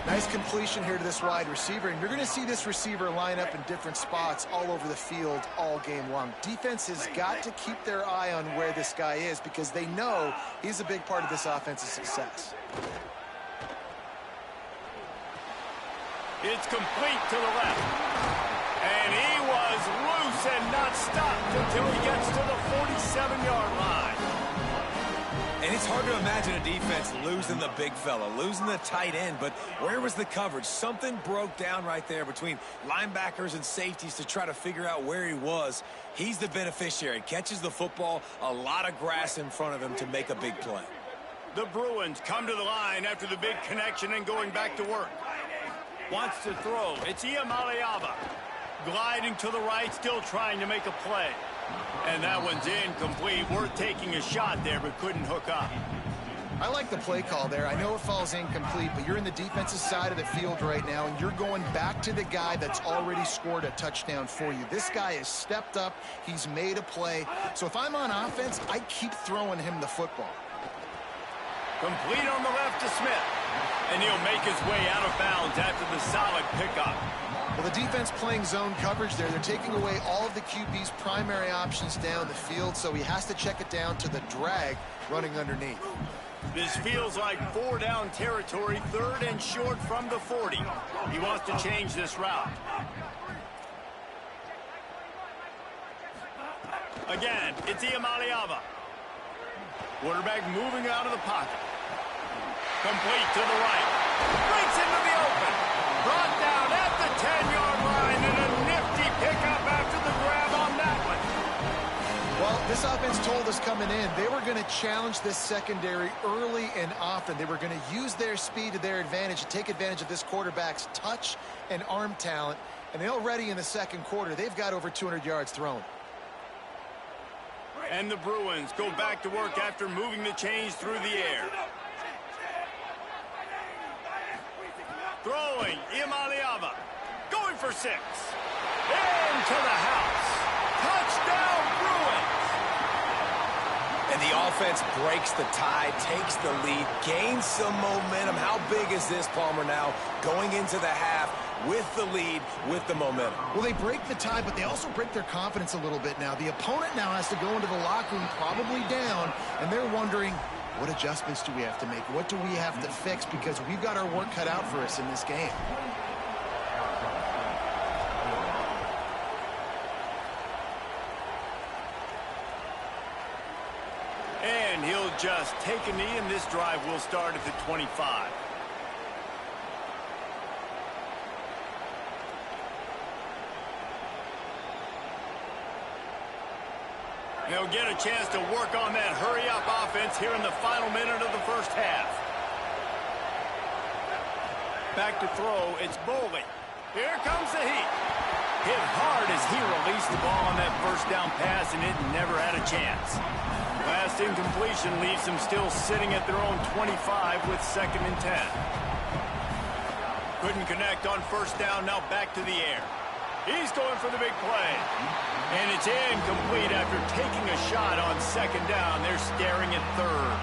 Nice completion here to this wide receiver. And you're going to see this receiver line up in different spots all over the field all game long. Defense has got to keep their eye on where this guy is because they know he's a big part of this offense's success. It's complete to the left. And he was loose and not stopped until he gets to the 47-yard line. And it's hard to imagine a defense losing the big fella, losing the tight end, but where was the coverage? Something broke down right there between linebackers and safeties to try to figure out where he was. He's the beneficiary. Catches the football, a lot of grass in front of him to make a big play. The Bruins come to the line after the big connection and going back to work. Wants to throw. It's Iamaleava. Gliding to the right, still trying to make a play. And that one's incomplete. Worth taking a shot there, but couldn't hook up. I like the play call there. I know it falls incomplete, but you're in the defensive side of the field right now, and you're going back to the guy that's already scored a touchdown for you. This guy has stepped up. He's made a play. So if I'm on offense, I keep throwing him the football. Complete on the left to Smith. And he'll make his way out of bounds after the solid pickup. Well, the defense playing zone coverage there. They're taking away all of the QB's primary options down the field, so he has to check it down to the drag running underneath. This feels like 4-down territory, 3rd and short from the 40. He wants to change this route. Again, it's Iamaleava. Quarterback moving out of the pocket. Complete to the right. Breaks into the open. Brought down at the 10-yard line, and a nifty pickup after the grab on that one. Well, this offense told us coming in they were going to challenge this secondary early and often. They were going to use their speed to their advantage and take advantage of this quarterback's touch and arm talent. And already in the second quarter, they've got over 200 yards thrown. And the Bruins go back to work after moving the chains through the air. Throwing, Imaliava. Going for 6. Into the house. Touchdown, Bruins. And the offense breaks the tie, takes the lead, gains some momentum. How big is this, Palmer, now going into the half with the lead, with the momentum? Well, they break the tie, but they also break their confidence a little bit now. The opponent now has to go into the locker room probably down, and they're wondering, what adjustments do we have to make? What do we have to fix? Because we've got our work cut out for us in this game. And he'll just take a knee, and this drive will start at the 25. They'll get a chance to work on that hurry-up offense here in the final minute of the first half. Back to throw, it's Boley. Here comes the heat. Hit hard as he released the ball on that first down pass, and it never had a chance. Last incompletion leaves them still sitting at their own 25 with 2nd and 10. Couldn't connect on first down, now back to the air. He's going for the big play. And it's incomplete after taking a shot on 2nd down. They're staring at 3rd.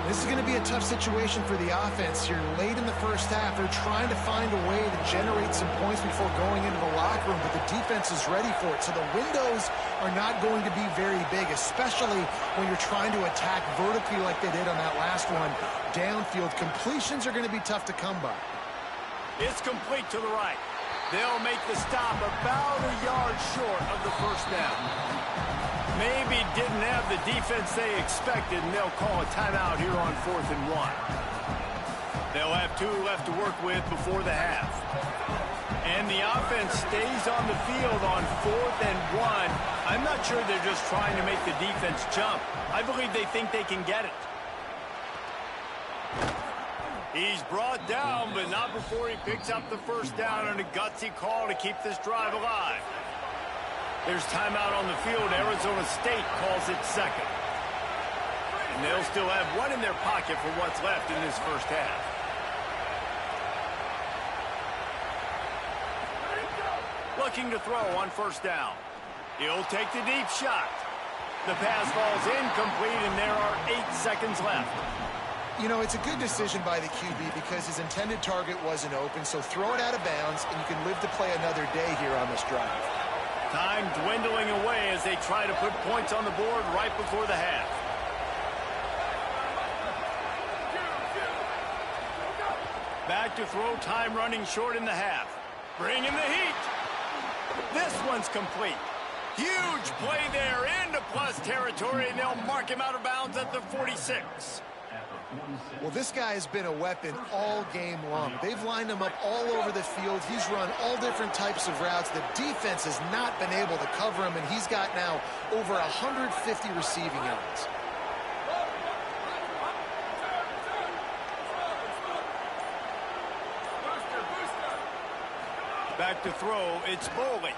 This is going to be a tough situation for the offense here. Late in the first half, they're trying to find a way to generate some points before going into the locker room, but the defense is ready for it. So the windows are not going to be very big, especially when you're trying to attack vertically like they did on that last one. Downfield completions are going to be tough to come by. It's complete to the right. They'll make the stop about a yard short of the first down. Maybe didn't have the defense they expected, and they'll call a timeout here on 4th and 1. They'll have 2 left to work with before the half. And the offense stays on the field on 4th and 1. I'm not sure they're just trying to make the defense jump. I believe they think they can get it. He's brought down, but not before he picks up the first down and a gutsy call to keep this drive alive. There's timeout on the field. Arizona State calls it 2nd. And they'll still have 1 in their pocket for what's left in this first half. Looking to throw on first down. He'll take the deep shot. The pass falls incomplete, and there are 8 seconds left. You know, it's a good decision by the QB because his intended target wasn't open, so throw it out of bounds, and you can live to play another day here on this drive. Time dwindling away as they try to put points on the board right before the half. Back to throw, time running short in the half. Bring in the heat. This one's complete. Huge play there into plus territory, and they'll mark him out of bounds at the 46. Well, this guy has been a weapon all game long. They've lined him up all over the field. He's run all different types of routes. The defense has not been able to cover him, and he's got now over 150 receiving yards. Back to throw, it's Boley.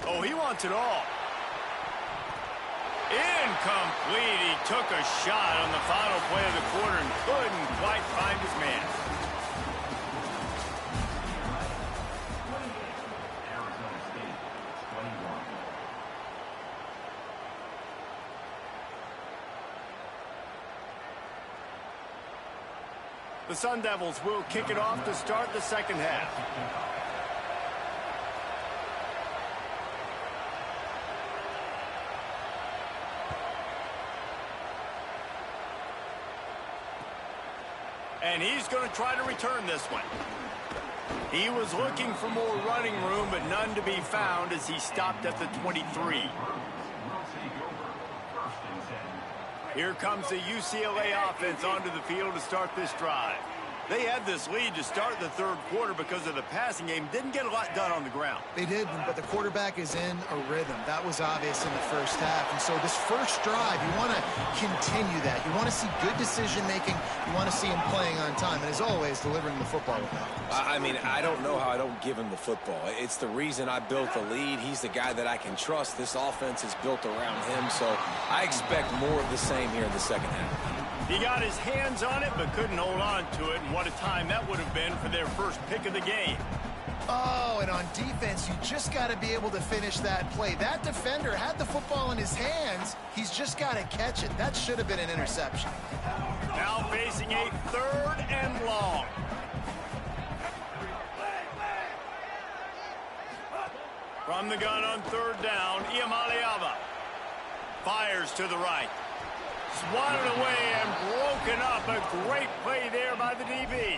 Oh, he wants it all. Incomplete. He took a shot on the final play of the quarter and couldn't quite find his man. The Sun Devils will kick it off to start the second half. And he's going to try to return this one. He was looking for more running room, but none to be found as he stopped at the 23. Here comes the UCLA offense onto the field to start this drive. They had this lead to start the third quarter because of the passing game. Didn't get a lot done on the ground. They did, but the quarterback is in a rhythm. That was obvious in the first half. And so this first drive, you want to continue that. You want to see good decision-making. You want to see him playing on time. And as always, delivering the football with that. I mean, I don't know how I don't give him the football. It's the reason I built the lead. He's the guy that I can trust. This offense is built around him. So I expect more of the same here in the second half. He got his hands on it, but couldn't hold on to it, and what a time that would have been for their first pick of the game. Oh, and on defense, you just got to be able to finish that play. That defender had the football in his hands. He's just got to catch it. That should have been an interception. Now facing a 3rd and long. From the gun on 3rd down, Iamaleava fires to the right. Swatted away and broken up. A great play there by the DB.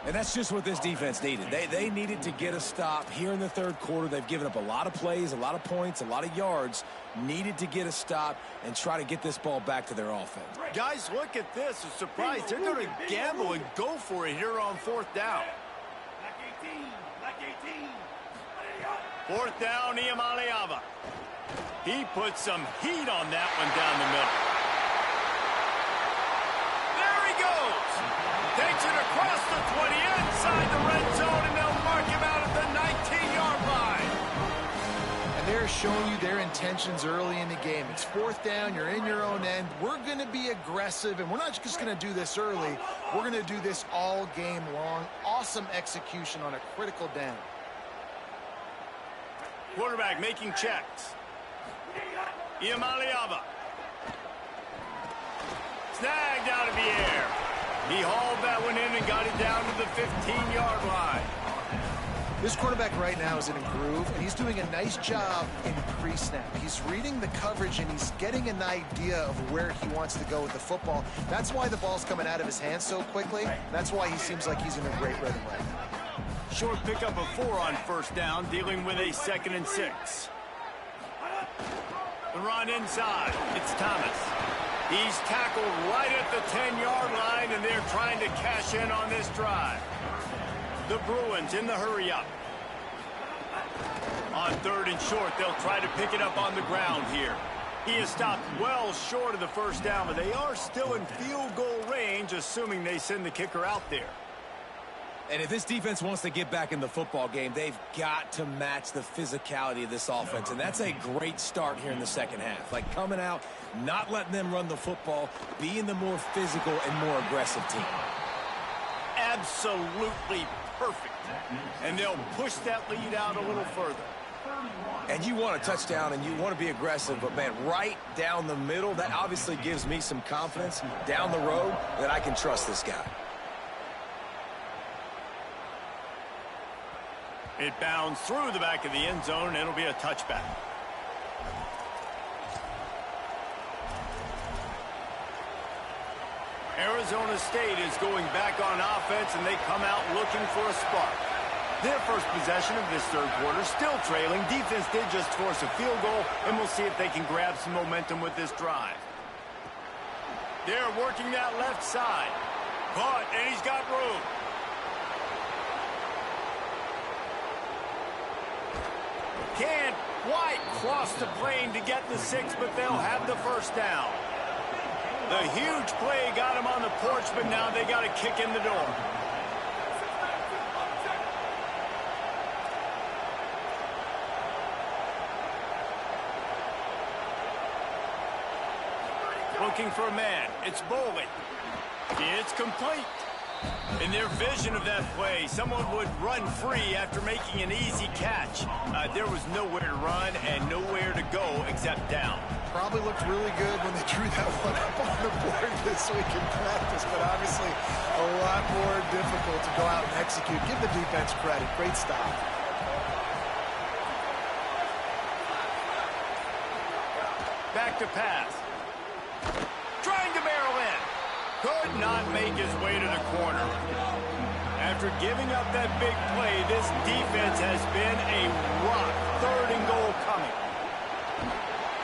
And that's just what this defense needed. They needed to get a stop here in the 3rd quarter. They've given up a lot of plays, a lot of points, a lot of yards. Needed to get a stop and try to get this ball back to their offense. Guys, look at this. A surprise. They're going to gamble and go for it here on 4th down. 4th down, Iamaleava. He put some heat on that one down the middle. There he goes. Takes it across the 20, inside the red zone, and they'll mark him out at the 19-yard line. And they're showing you their intentions early in the game. It's 4th down. You're in your own end. We're going to be aggressive, and we're not just going to do this early. We're going to do this all game long. Awesome execution on a critical down. Quarterback making checks. Iamaleava. Snagged out of the air. He hauled that one in and got it down to the 15-yard line. This quarterback right now is in a groove, and he's doing a nice job in pre-snap. He's reading the coverage, and he's getting an idea of where he wants to go with the football. That's why the ball's coming out of his hands so quickly. That's why he seems like he's in a great rhythm right now. Short pickup of 4 on 1st down, dealing with a 2nd and 6. The run inside. It's Thomas. He's tackled right at the 10-yard line, and they're trying to cash in on this drive. The Bruins in the hurry-up. On 3rd and short, they'll try to pick it up on the ground here. He is stopped well short of the 1st down, but they are still in field goal range, assuming they send the kicker out there. And if this defense wants to get back in the football game, they've got to match the physicality of this offense. And that's a great start here in the 2nd half. Like coming out, not letting them run the football, being the more physical and more aggressive team. Absolutely perfect. And they'll push that lead out a little further. And you want a touchdown and you want to be aggressive, but man, right down the middle, that obviously gives me some confidence down the road that I can trust this guy. It bounds through the back of the end zone, and it'll be a touchback. Arizona State is going back on offense, and they come out looking for a spark. Their first possession of this 3rd quarter, still trailing. Defense did just force a field goal, and we'll see if they can grab some momentum with this drive. They're working that left side. Caught, and he's got room. Can't quite cross the plane to get the 6, but they'll have the 1st down. The huge play got him on the porch, but now they got to kick in the door. Looking for a man. It's Boley. It's complete. In their vision of that play, someone would run free after making an easy catch. There was nowhere to run and nowhere to go except down. Probably looked really good when they drew that one up on the board this week in practice, but obviously a lot more difficult to go out and execute. Give the defense credit. Great stop. Back to pass. Trying to barrel in. Could not make his way to the corner. After giving up that big play, this defense has been a rock. 3rd and goal coming.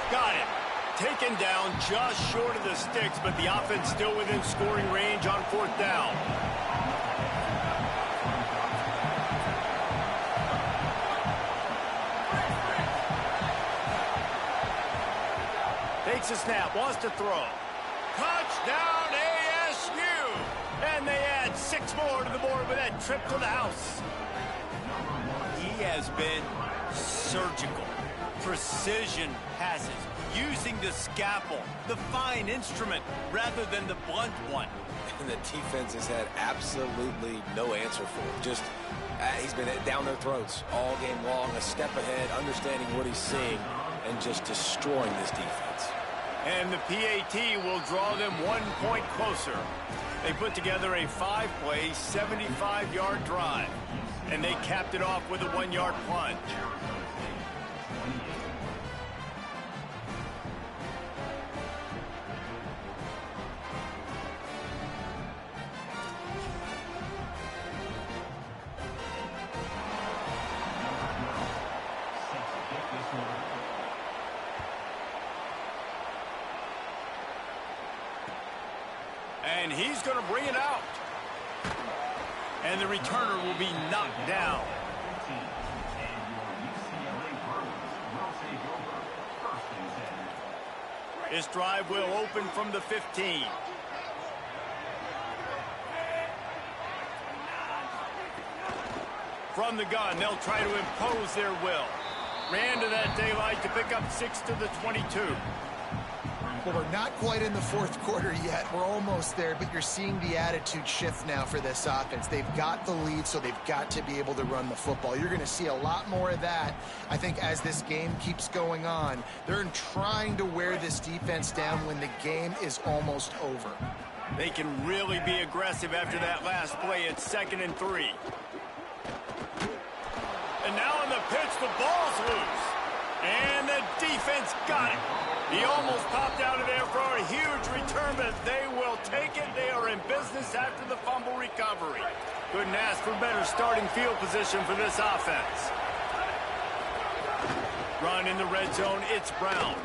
Got it. Taken down just short of the sticks, but the offense still within scoring range on 4th down. Takes a snap, wants to throw. Touchdown ASU! And they add 6 more to the board with that trip to the house. He has been surgical. precision passes, using the scalpel, the fine instrument, rather than the blunt one. And the defense has had absolutely no answer for him. Just, he's been down their throats all game long, a step ahead, understanding what he's seeing, and just destroying this defense. And the PAT will draw them 1 point closer. They put together a 5-play, 75-yard drive, and they capped it off with a 1-yard plunge. And he's going to bring it out. And the returner will be knocked down. This drive will open from the 15. From the gun, they'll try to impose their will. Ran to that daylight to pick up 6 to the 22. Well, we're not quite in the fourth quarter yet. We're almost there, but you're seeing the attitude shift now for this offense. They've got the lead, so they've got to be able to run the football. You're going to see a lot more of that, I think, as this game keeps going on. They're trying to wear this defense down when the game is almost over. They can really be aggressive after that last play. It's 2nd and 3. And now on the pitch, the ball's loose. And the defense got it. He almost popped out of there for a huge return, but they will take it. They are in business after the fumble recovery. Couldn't ask for better starting field position for this offense. Run in the red zone, it's Brown.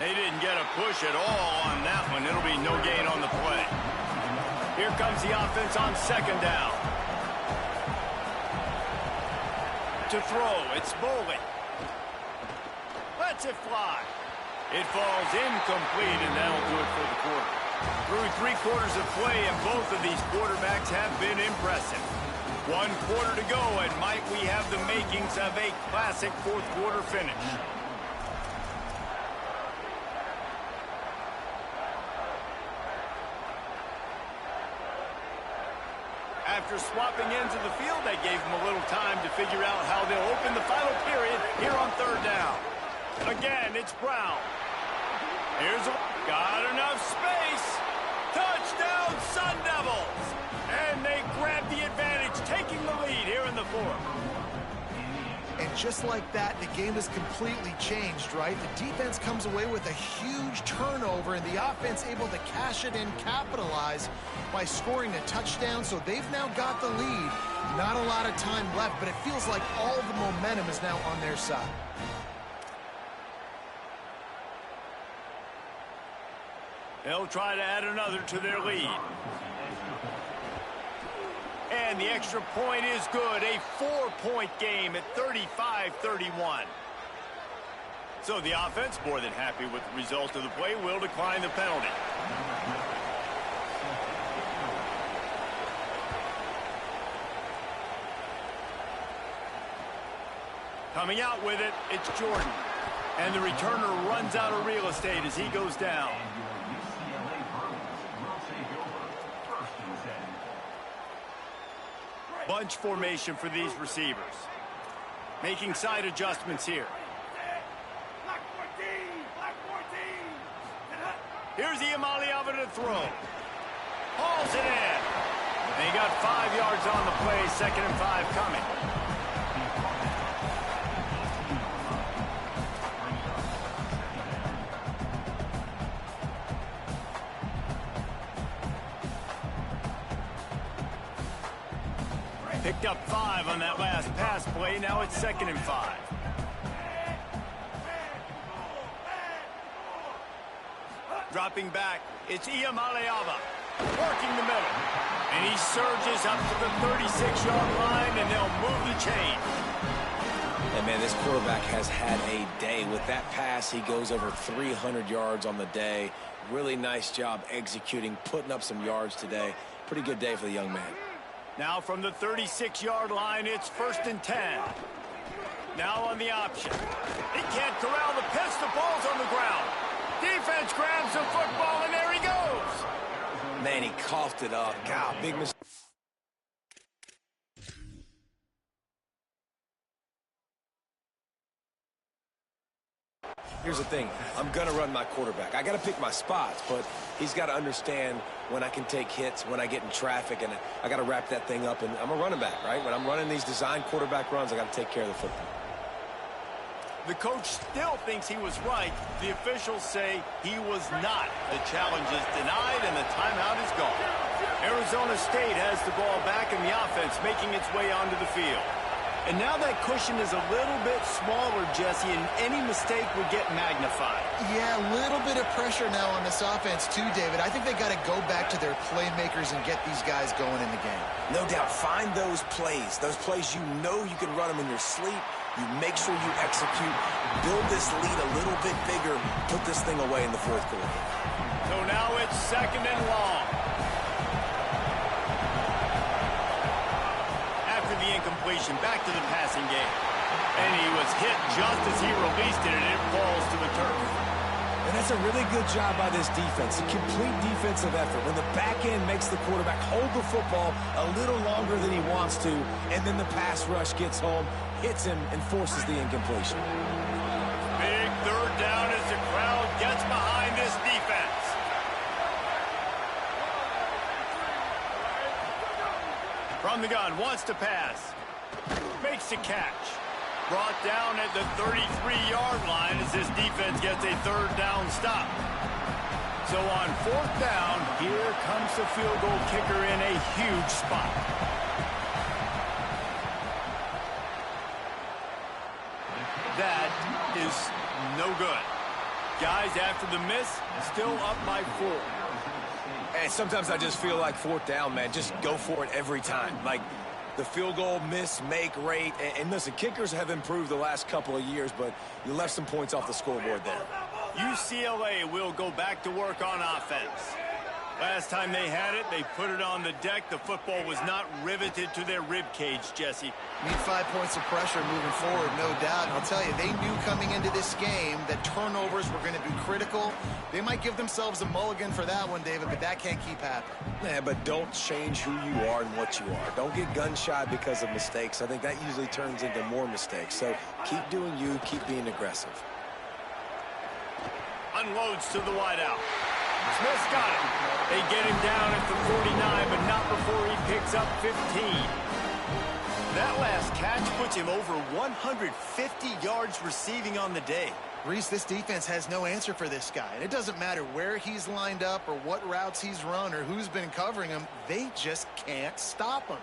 They didn't get a push at all on that one. It'll be no gain on the play. Here comes the offense on 2nd down. To throw, it's Bowling. Lets it fly. It falls incomplete, and that'll do it for the quarter. Through 3 quarters of play, and both of these quarterbacks have been impressive. 1 quarter to go, and might we have the makings of a classic fourth quarter finish. After swapping ends of the field, that gave them a little time to figure out how they'll open the final period here on 3rd down. Again, it's Brown. Got enough space. Touchdown, Sun Devils. And they grab the advantage, taking the lead here in the 4th. And just like that, the game is completely changed, right? The defense comes away with a huge turnover, and the offense able to cash it in, capitalize by scoring a touchdown. So they've now got the lead. Not a lot of time left, but it feels like all the momentum is now on their side. They'll try to add another to their lead. And the extra point is good. A 4-point game at 35-31. So the offense, more than happy with the result of the play, will decline the penalty. Coming out with it, it's Jordan. And the returner runs out of real estate as he goes down. Bunch formation for these receivers. Making side adjustments here. Here's Iamaleava to throw. Hauls it in. And he got 5 yards on the play. 2nd and 5 coming. Picked up 5 on that last pass play. Now it's 2nd and 5. Dropping back, it's Iamaleava. Working the middle. And he surges up to the 36-yard line, and they'll move the chain. And, man, this quarterback has had a day. With that pass, he goes over 300 yards on the day. Really nice job executing, putting up some yards today. Pretty good day for the young man. Now from the 36-yard line, it's 1st and 10. Now on the option. He can't corral the pitch. The ball's on the ground. Defense grabs the football, and there he goes. Man, he coughed it up. God, big mistake. Here's the thing. I'm going to run my quarterback. I got to pick my spots, but he's got to understand when I can take hits, when I get in traffic, and I got to wrap that thing up. And I'm a running back, right? When I'm running these design quarterback runs, I got to take care of the football. The coach still thinks he was right. The officials say he was not. The challenge is denied, and the timeout is gone. Arizona State has the ball back in the offense, making its way onto the field. And now that cushion is a little bit smaller, Jesse, and any mistake would get magnified. Yeah, a little bit of pressure now on this offense too, David. I think they got to go back to their playmakers and get these guys going in the game. No doubt. Find those plays you know you can run them in your sleep. You make sure you execute. Build this lead a little bit bigger. Put this thing away in the fourth quarter. So now it's 2nd and long. The incompletion, back to the passing game. And he was hit just as he released it, and it falls to the turf. And that's a really good job by this defense, a complete defensive effort. When the back end makes the quarterback hold the football a little longer than he wants to, and then the pass rush gets home, hits him, and forces the incompletion. Big 3rd down as the crowd gets behind this defense. From the gun, wants to pass. Makes the catch. Brought down at the 33-yard line as this defense gets a 3rd down stop. So on 4th down, here comes the field goal kicker in a huge spot. That is no good. Guys, after the miss, still up by 4. And sometimes I just feel like 4th down, man. Just go for it every time. Like the field goal miss, make rate. And listen, kickers have improved the last couple of years, but you left some points off the scoreboard there. UCLA will go back to work on offense. Last time they had it, they put it on the deck. The football was not riveted to their rib cage, Jesse. Need 5 points of pressure moving forward, no doubt. And I'll tell you, they knew coming into this game that turnovers were going to be critical. They might give themselves a mulligan for that one, David, but that can't keep happening. Yeah, but don't change who you are and what you are. Don't get gun-shy because of mistakes. I think that usually turns into more mistakes. So keep doing you, keep being aggressive. Unloads to the wideout. Smith's got it. They get him down at the 49, but not before he picks up 15. That last catch puts him over 150 yards receiving on the day. Reese, this defense has no answer for this guy. And it doesn't matter where he's lined up or what routes he's run or who's been covering him. They just can't stop him.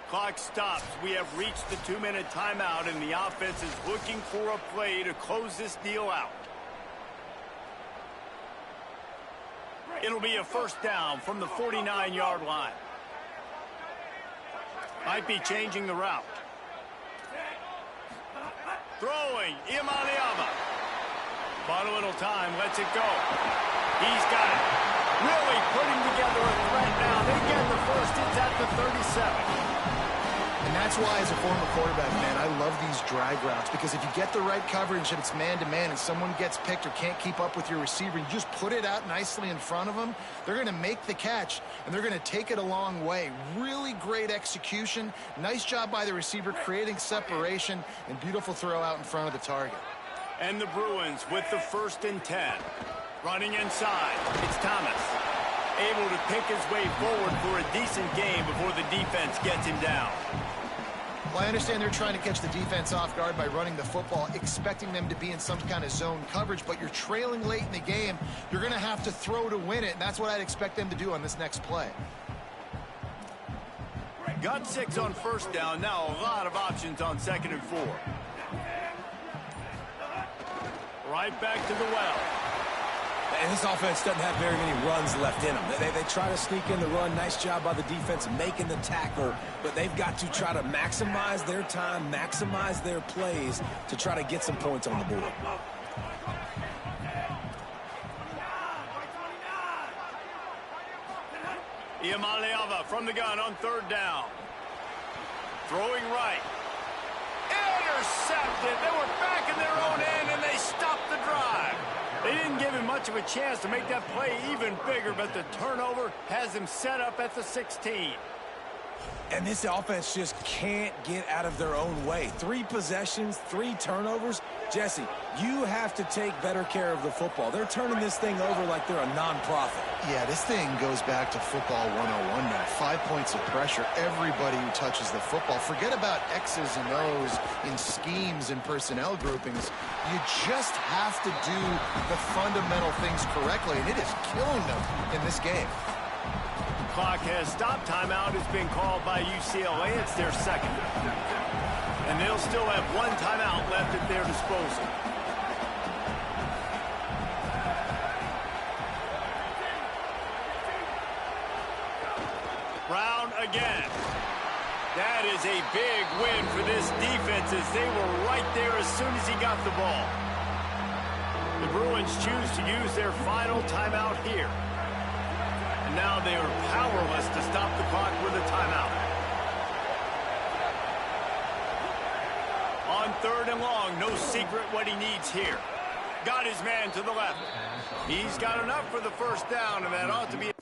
Clock stops. We have reached the 2-minute timeout, and the offense is looking for a play to close this deal out. It'll be a 1st down from the 49-yard line. Might be changing the route. Throwing, Imaniama. Bought a little time, lets it go. He's got it. Really putting together a threat now. They get the first. It's at the 37. And that's why, as a former quarterback, man, I love these drag routes, because if you get the right coverage and it's man-to-man and someone gets picked or can't keep up with your receiver, you just put it out nicely in front of them, they're going to make the catch, and they're going to take it a long way. Really great execution. Nice job by the receiver creating separation, and beautiful throw out in front of the target. And the Bruins with the 1st and 10. Running inside. It's Thomas. Able to pick his way forward for a decent game before the defense gets him down. Well, I understand they're trying to catch the defense off guard by running the football, expecting them to be in some kind of zone coverage, but you're trailing late in the game. You're going to have to throw to win it, and that's what I'd expect them to do on this next play. Got 6 on 1st down. Now a lot of options on 2nd and 4. Right back to the well. And this offense doesn't have very many runs left in them. They try to sneak in the run. Nice job by the defense making the tackle. But they've got to try to maximize their time, maximize their plays to try to get some points on the board. Iamaleava from the gun on third down. Throwing right. Intercepted. They were back in their own end, and they stopped the drive. They didn't give him much of a chance to make that play even bigger, but the turnover has him set up at the 16. And this offense just can't get out of their own way. 3 possessions, 3 turnovers. Jesse, you have to take better care of the football. They're turning this thing over like they're a nonprofit. Yeah, this thing goes back to football 101 now. 5 points of pressure. Everybody who touches the football. Forget about X's and O's in schemes and personnel groupings. You just have to do the fundamental things correctly, and it is killing them in this game. Clock has stopped. Timeout has been called by UCLA. It's their second. And they'll still have 1 timeout left at their disposal. Brown again. That is a big win for this defense as they were right there as soon as he got the ball. The Bruins choose to use their final timeout here. And now they are powerless to stop the clock with a timeout. On third and long, no secret what he needs here. Got his man to the left. He's got enough for the first down, and that ought to be...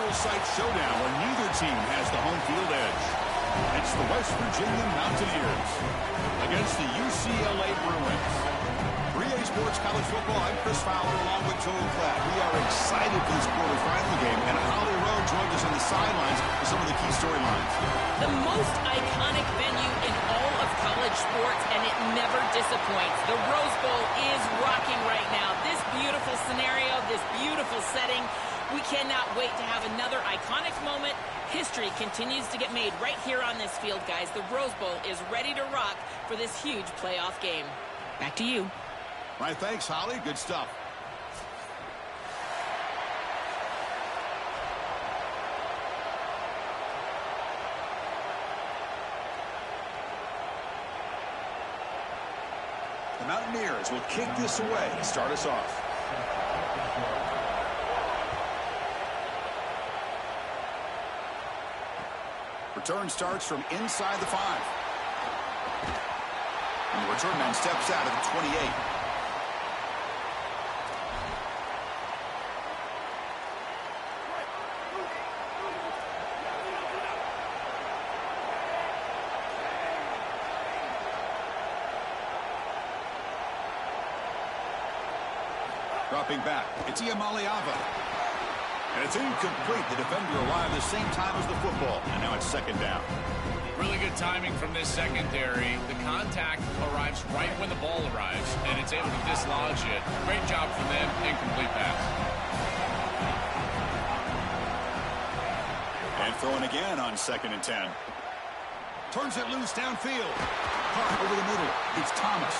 neutral site showdown where neither team has the home field edge. It's the West Virginia Mountaineers against the UCLA Bruins. 3A Sports College Football, I'm Chris Fowler along with Joel Klatt. We are excited for this quarterfinal game, and Holly Rowe joins us on the sidelines for some of the key storylines. The most iconic venue in all of college sports, and it never disappoints. The Rose Bowl is rocking right now. This beautiful scenario, this beautiful setting. We cannot wait to have another iconic moment. History continues to get made right here on this field, guys. The Rose Bowl is ready to rock for this huge playoff game. Back to you. All right, thanks, Holly. Good stuff. The Mountaineers will kick this away to start us off. Return starts from inside the 5. And the return man steps out of the 28. Dropping back, it's Iamaleava. And it's incomplete. The defender arrived the same time as the football. And now it's second down. Really good timing from this secondary. The contact arrives right when the ball arrives, and it's able to dislodge it. Great job from them. Incomplete pass. And throwing again on 2nd and 10. Turns it loose downfield. Caught over the middle. It's Thomas.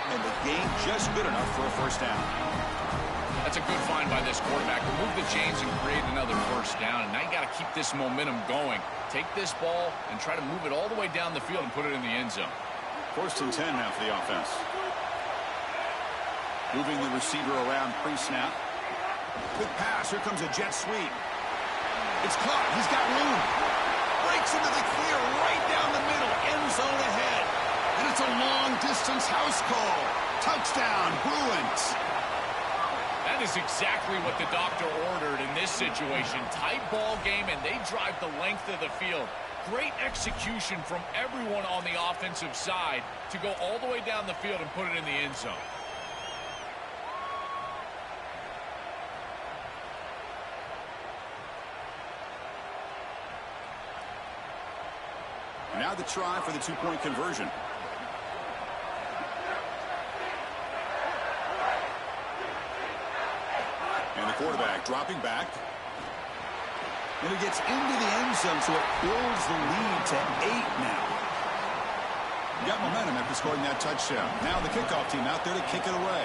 And the gain just good enough for a first down. That's a good find by this quarterback. Remove the chains and create another first down. And now you got to keep this momentum going. Take this ball and try to move it all the way down the field and put it in the end zone. 1st and 10 now for the offense. Moving the receiver around pre-snap. Quick pass. Here comes a jet sweep. It's caught. He's got room. Breaks into the clear right down the middle. End zone ahead. And it's a long-distance house call. Touchdown, Bruins. That is exactly what the doctor ordered in this situation. Tight ball game, and they drive the length of the field. Great execution from everyone on the offensive side to go all the way down the field and put it in the end zone. Now the try for the two-point conversion. And the quarterback dropping back. And he gets into the end zone, so it builds the lead to 8 now. Got momentum after scoring that touchdown. Now the kickoff team out there to kick it away.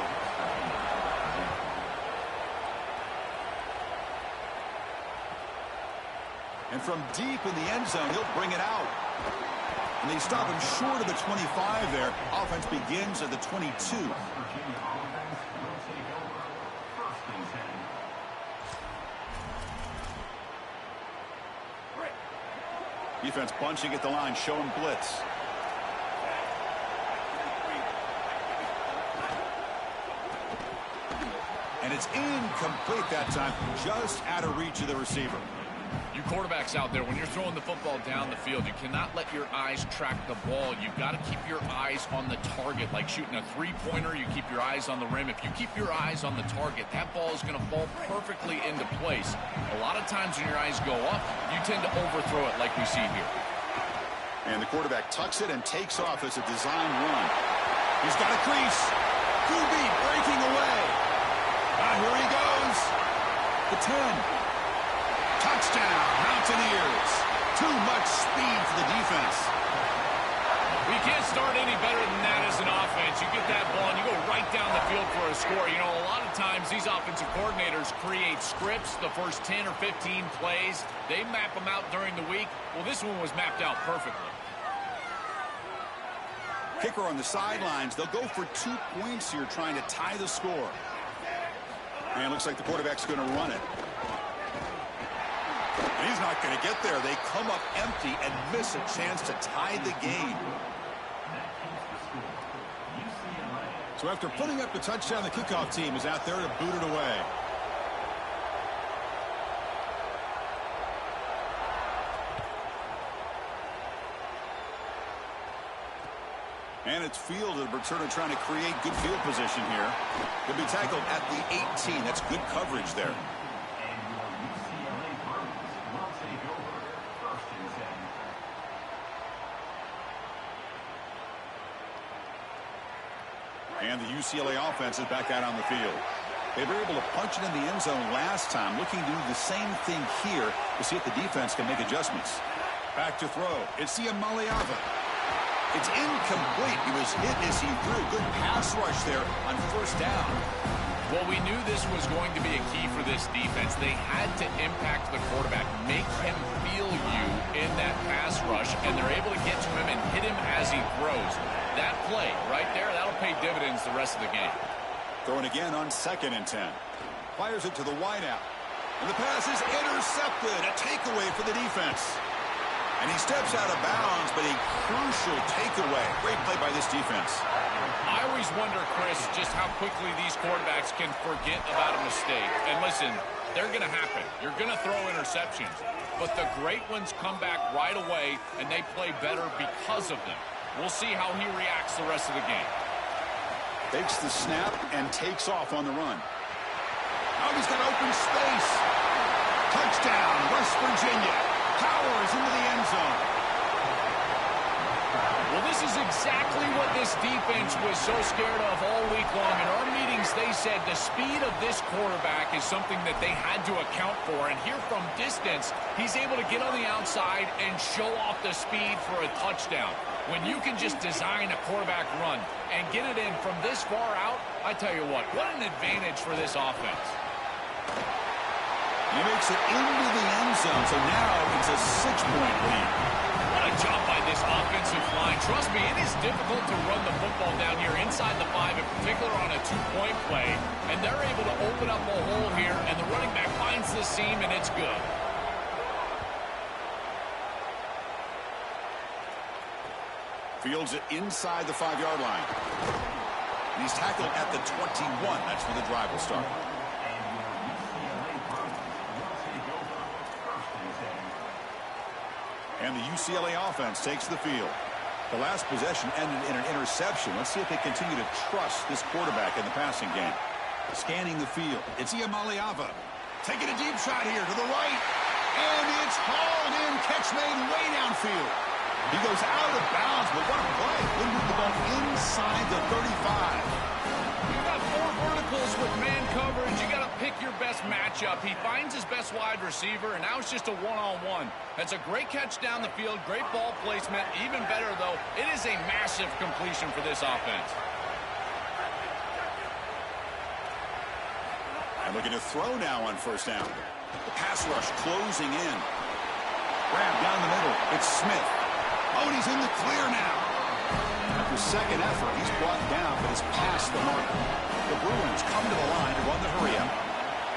And from deep in the end zone, he'll bring it out. And they stop him short of the 25 there. Offense begins at the 22. Defense bunching at the line, showing blitz. And it's incomplete that time, just out of reach of the receiver. You quarterbacks out there, when you're throwing the football down the field, you cannot let your eyes track the ball. You've got to keep your eyes on the target. Like shooting a three-pointer, you keep your eyes on the rim. If you keep your eyes on the target, that ball is going to fall perfectly into place. A lot of times when your eyes go up, you tend to overthrow it like we see here. And the quarterback tucks it and takes off as a design run. He's got a crease. Kubi breaking away. Here he goes. The 10. Touchdown, Mountaineers. Too much speed for the defense. We can't start any better than that as an offense. You get that ball and you go right down the field for a score. You know, a lot of times these offensive coordinators create scripts, the first 10 or 15 plays. They map them out during the week. Well, this one was mapped out perfectly. Kicker on the sidelines. They'll go for 2 points here, trying to tie the score. And it looks like the quarterback's going to run it. And he's not going to get there. They come up empty and miss a chance to tie the game. So after putting up the touchdown, the kickoff team is out there to boot it away. And it's Field and Berturno trying to create good field position here. He'll be tackled at the 18. That's good coverage there. And the UCLA offense is back out on the field. They were able to punch it in the end zone last time, looking to do the same thing here to see if the defense can make adjustments. Back to throw. It's Iamaleava. It's incomplete. He was hit as he threw. Good pass rush there on first down. Well, we knew this was going to be a key for this defense. They had to impact the quarterback, make him feel you in that pass rush, and they're able to get to him and hit him as he throws. That play right there, that'll pay dividends the rest of the game. Throwing again on 2nd and 10. Fires it to the wideout. And the pass is intercepted. A takeaway for the defense. And he steps out of bounds, but a crucial takeaway. Great play by this defense. I always wonder, Chris, just how quickly these quarterbacks can forget about a mistake. And listen, they're going to happen. You're going to throw interceptions. But the great ones come back right away, and they play better because of them. We'll see how he reacts the rest of the game. Takes the snap and takes off on the run. Oh, he's got open space. Touchdown, West Virginia. Powers into the end zone. Well, this is exactly what this defense was so scared of all week long. In our meetings, they said the speed of this quarterback is something that they had to account for. And here from distance, he's able to get on the outside and show off the speed for a touchdown. When you can just design a quarterback run and get it in from this far out, I tell you what an advantage for this offense. He makes it into the end zone, so now it's a 6-point lead. What a job by this offensive line. Trust me, it is difficult to run the football down here inside the 5, in particular on a 2-point play. And they're able to open up a hole here, and the running back finds the seam, and it's good. Fields it inside the 5-yard line. And he's tackled at the 21. That's where the drive will start. And the UCLA offense takes the field. The last possession ended in an interception. Let's see if they continue to trust this quarterback in the passing game. Scanning the field. It's Iamaleava. Taking a deep shot here to the right. And it's hauled in. Catch made way downfield. He goes out of bounds, but what a play. They move the ball inside the 35. You've got 4 verticals with man coverage. You got to pick your best matchup. He finds his best wide receiver, and now it's just a one-on-one. That's a great catch down the field, great ball placement. Even better, though, it is a massive completion for this offense. And looking to throw now on first down. The pass rush closing in. Grab down the middle. It's Smith. Oh, and he's in the clear now. After second effort, he's brought down, but has passed the mark. The Bruins come to the line to run the hurry-up.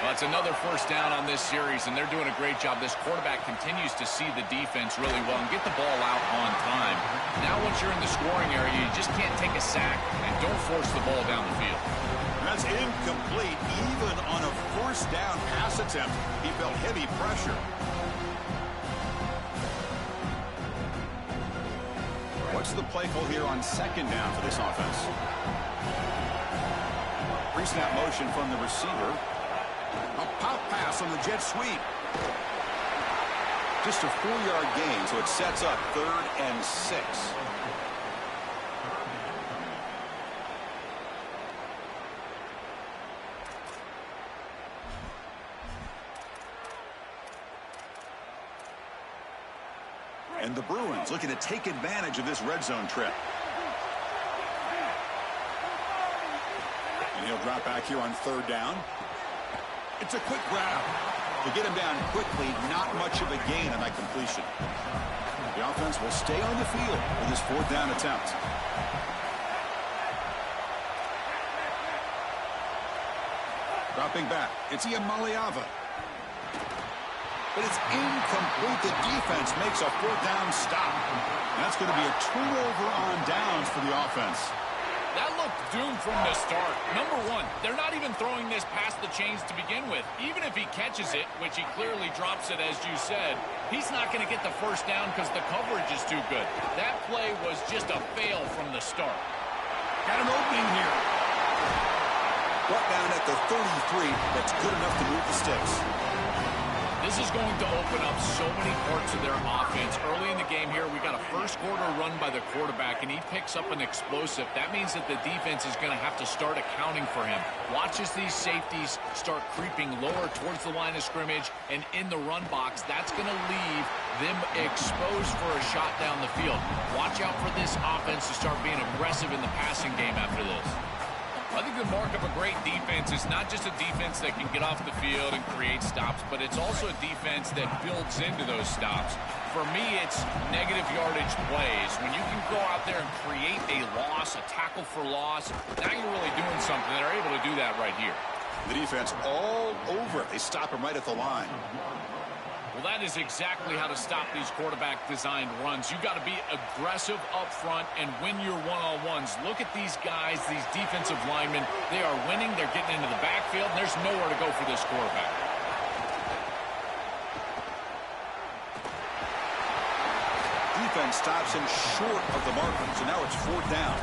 Well, it's another first down on this series, and they're doing a great job. This quarterback continues to see the defense really well and get the ball out on time. Now once you're in the scoring area, you just can't take a sack, and don't force the ball down the field. That's incomplete. Even on a first down pass attempt, he felt heavy pressure. What's the play call here on second down for this offense? Pre-snap motion from the receiver. A pop pass on the jet sweep. Just a 4-yard gain, so it sets up 3rd and 6. And the Bruins looking to take advantage of this red zone trip. And he'll drop back here on 3rd down. It's a quick grab. To get him down quickly, not much of a gain on that completion. The offense will stay on the field with this 4th down attempt. Dropping back, it's Iamaleava. But it's incomplete. The defense makes a 4th down stop. And that's going to be a turnover on downs for the offense. That looked doomed from the start. Number one, they're not even throwing this past the chains to begin with. Even if he catches it, which he clearly drops it, as you said, he's not going to get the first down because the coverage is too good. That play was just a fail from the start. Got an opening here. Brought down at the 33. That's good enough to move the sticks. This is going to open up so many parts of their offense. Early in the game here, we got a first quarter run by the quarterback, and he picks up an explosive. That means that the defense is going to have to start accounting for him. Watch as these safeties start creeping lower towards the line of scrimmage and in the run box. That's going to leave them exposed for a shot down the field. Watch out for this offense to start being aggressive in the passing game after this. I think the mark of a great defense is not just a defense that can get off the field and create stops, but it's also a defense that builds into those stops. For me, it's negative yardage plays. When you can go out there and create a loss, a tackle for loss, now you're really doing something. They're able to do that right here. The defense all over it. They stop him right at the line. Well, that is exactly how to stop these quarterback-designed runs. You've got to be aggressive up front and win your one-on-ones. Look at these guys, these defensive linemen. They are winning. They're getting into the backfield, and there's nowhere to go for this quarterback. Defense stops him short of the marker, so now it's 4th down.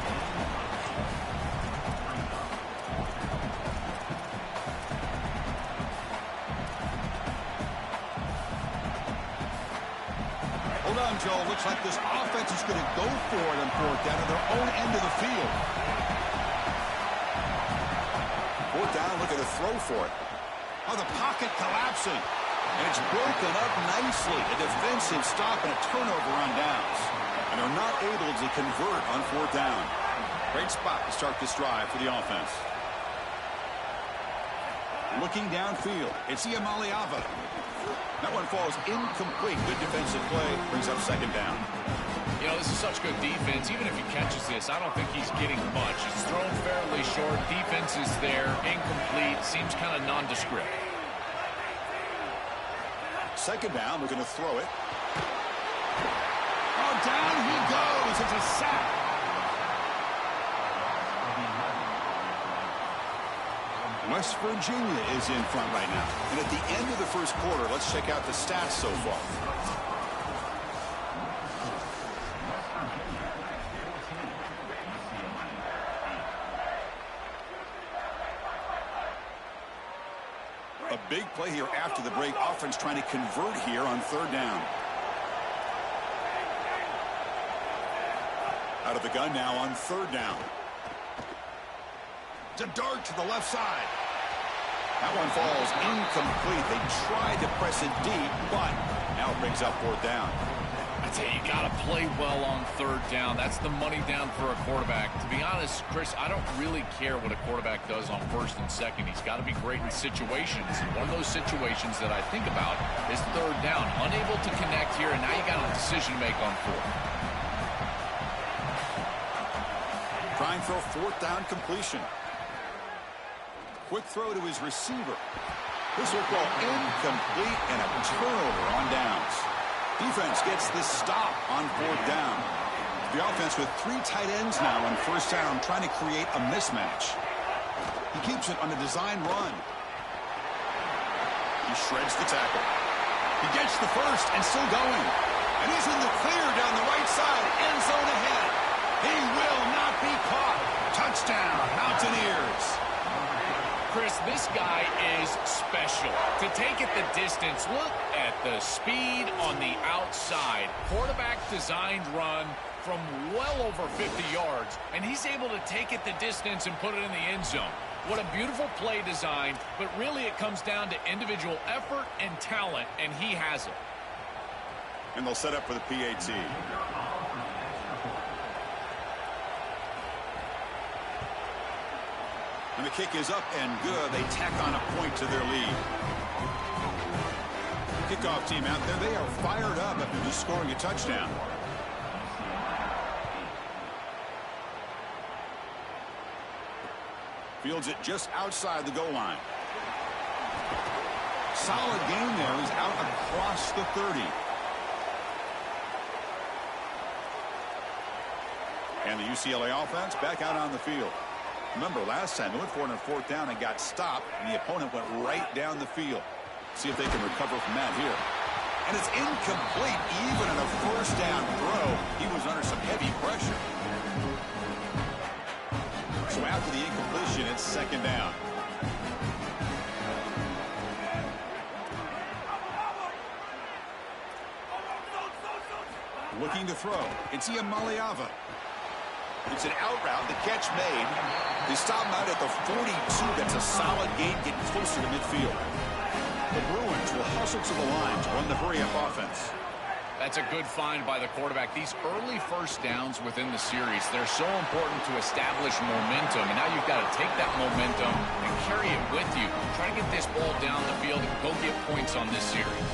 Joe, looks like this offense is going to go for it on 4th down at their own end of the field. 4th down, look at the throw for it. Oh, the pocket collapsing. And it's broken up nicely. A defensive stop and a turnover on downs. And they're not able to convert on 4th down. Great spot to start this drive for the offense. Looking downfield, it's Iamaleava. That one falls incomplete. Good defensive play. Brings up 2nd down. You know, this is such good defense. Even if he catches this, I don't think he's getting much. It's thrown fairly short. Defense is there. Incomplete. Seems kind of nondescript. 2nd down. We're going to throw it. Oh, down he goes. It's a sack. West Virginia is in front right now. And at the end of the first quarter, let's check out the stats so far. A big play here after the break. Offense trying to convert here on 3rd down. Out of the gun now on 3rd down. It's a dart to the left side. That one falls incomplete. They tried to press it deep, but now it brings up 4th down. I tell you, you got to play well on 3rd down. That's the money down for a quarterback. To be honest, Chris, I don't really care what a quarterback does on 1st and 2nd. He's got to be great in situations. And one of those situations that I think about is 3rd down. Unable to connect here, and now you got a decision to make on 4th. Trying for a 4th down completion. Quick throw to his receiver. This will go incomplete and a turnover on downs. Defense gets the stop on 4th down. The offense with 3 tight ends now on 1st down, trying to create a mismatch. He keeps it on a design run. He shreds the tackle. He gets the first and still going. And he's in the clear down the right side. End zone ahead. He will not be caught. Touchdown, Mountaineers. Chris, this guy is special. To take it the distance, look at the speed on the outside. Quarterback designed run from well over 50 yards, and he's able to take it the distance and put it in the end zone. What a beautiful play design, but really it comes down to individual effort and talent, and he has it. And they'll set up for the PAT. And the kick is up and good. They tack on a point to their lead. Kickoff team out there, they are fired up after just scoring a touchdown. Fields it just outside the goal line. Solid game there. He's out across the 30. And the UCLA offense back out on the field. Remember, last time they went for it on 4th down and got stopped, and the opponent went right down the field. See if they can recover from that here. And it's incomplete. Even in a 1st down throw, he was under some heavy pressure. So after the incompletion, it's 2nd down. Looking to throw. It's Iamaleava. It's an out route. The catch made. They stop him out at the 42. That's a solid gain, getting closer to midfield. The Bruins will hustle to the line to run the hurry-up offense. That's a good find by the quarterback. These early 1st downs within the series, they're so important to establish momentum. And now you've got to take that momentum and carry it with you. Try to get this ball down the field and go get points on this series.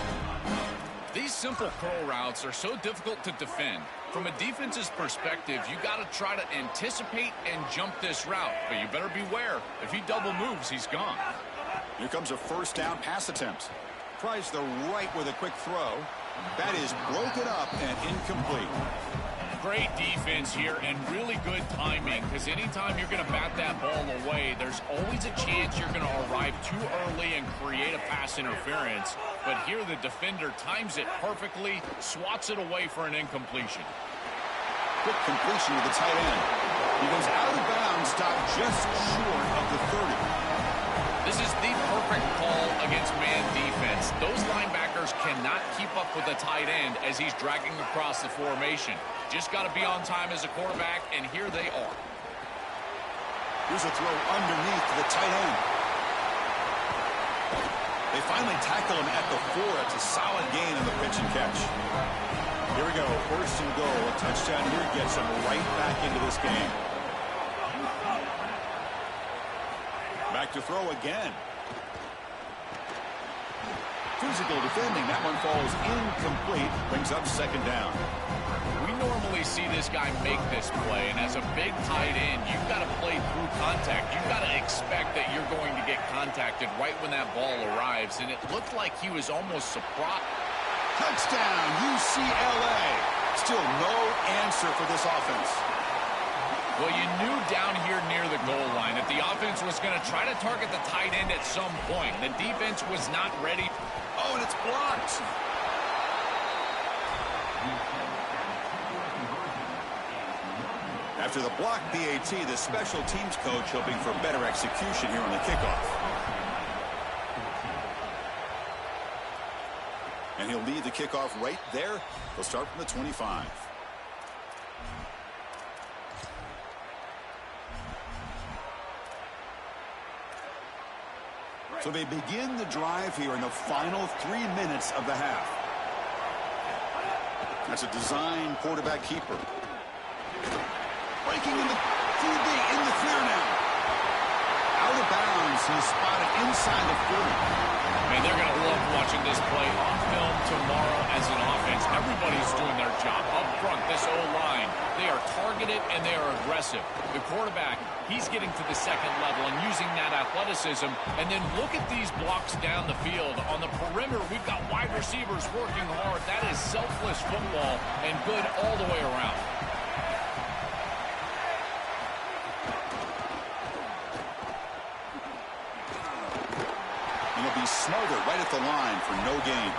These simple curl routes are so difficult to defend. From a defense's perspective, you got to try to anticipate and jump this route. But you better beware. If he double moves, he's gone. Here comes a 1st down pass attempt. Tries the right with a quick throw. That is broken up and incomplete. Great defense here and really good timing, because anytime you're going to bat that ball away, there's always a chance you're going to arrive too early and create a pass interference. But here the defender times it perfectly, swats it away for an incompletion. Quick completion with the tight end. He goes out of bounds, stopped just short of the 30. This is the perfect call against man defense. Those linebackers cannot keep up with the tight end as he's dragging across the formation. Just got to be on time as a quarterback, and here they are. Here's a throw underneath the tight end. They finally tackle him at the 4. It's a solid gain on the pitch and catch. Here we go, 1st and goal. A touchdown here gets him right back into this game. Back to throw again. Physical defending. That one falls incomplete. Brings up 2nd down. We normally see this guy make this play, and as a big tight end, you've got to play through contact. You've got to expect that you're going to get contacted right when that ball arrives, and it looked like he was almost surprised. Touchdown, UCLA. Still no answer for this offense. Well, you knew down here near the goal line that the offense was going to try to target the tight end at some point. The defense was not ready. Oh, and it's blocked. After the block PAT, the special teams coach hoping for better execution here on the kickoff. And he'll lead the kickoff right there. They'll start from the 25. So they begin the drive here in the final 3 minutes of the half. That's a design quarterback keeper. Breaking in the QB in the clear now. Out of bounds. He's spotted inside the 40. Man, they're going to love watching this play on film tomorrow as an offense. Everybody's doing their job. Up front, this O-line, they are targeted and they are aggressive. The quarterback, he's getting to the 2nd level and using that athleticism. And then look at these blocks down the field. On the perimeter, we've got wide receivers working hard. That is selfless football and good all the way around. He'll be smothered right at the line for no gain.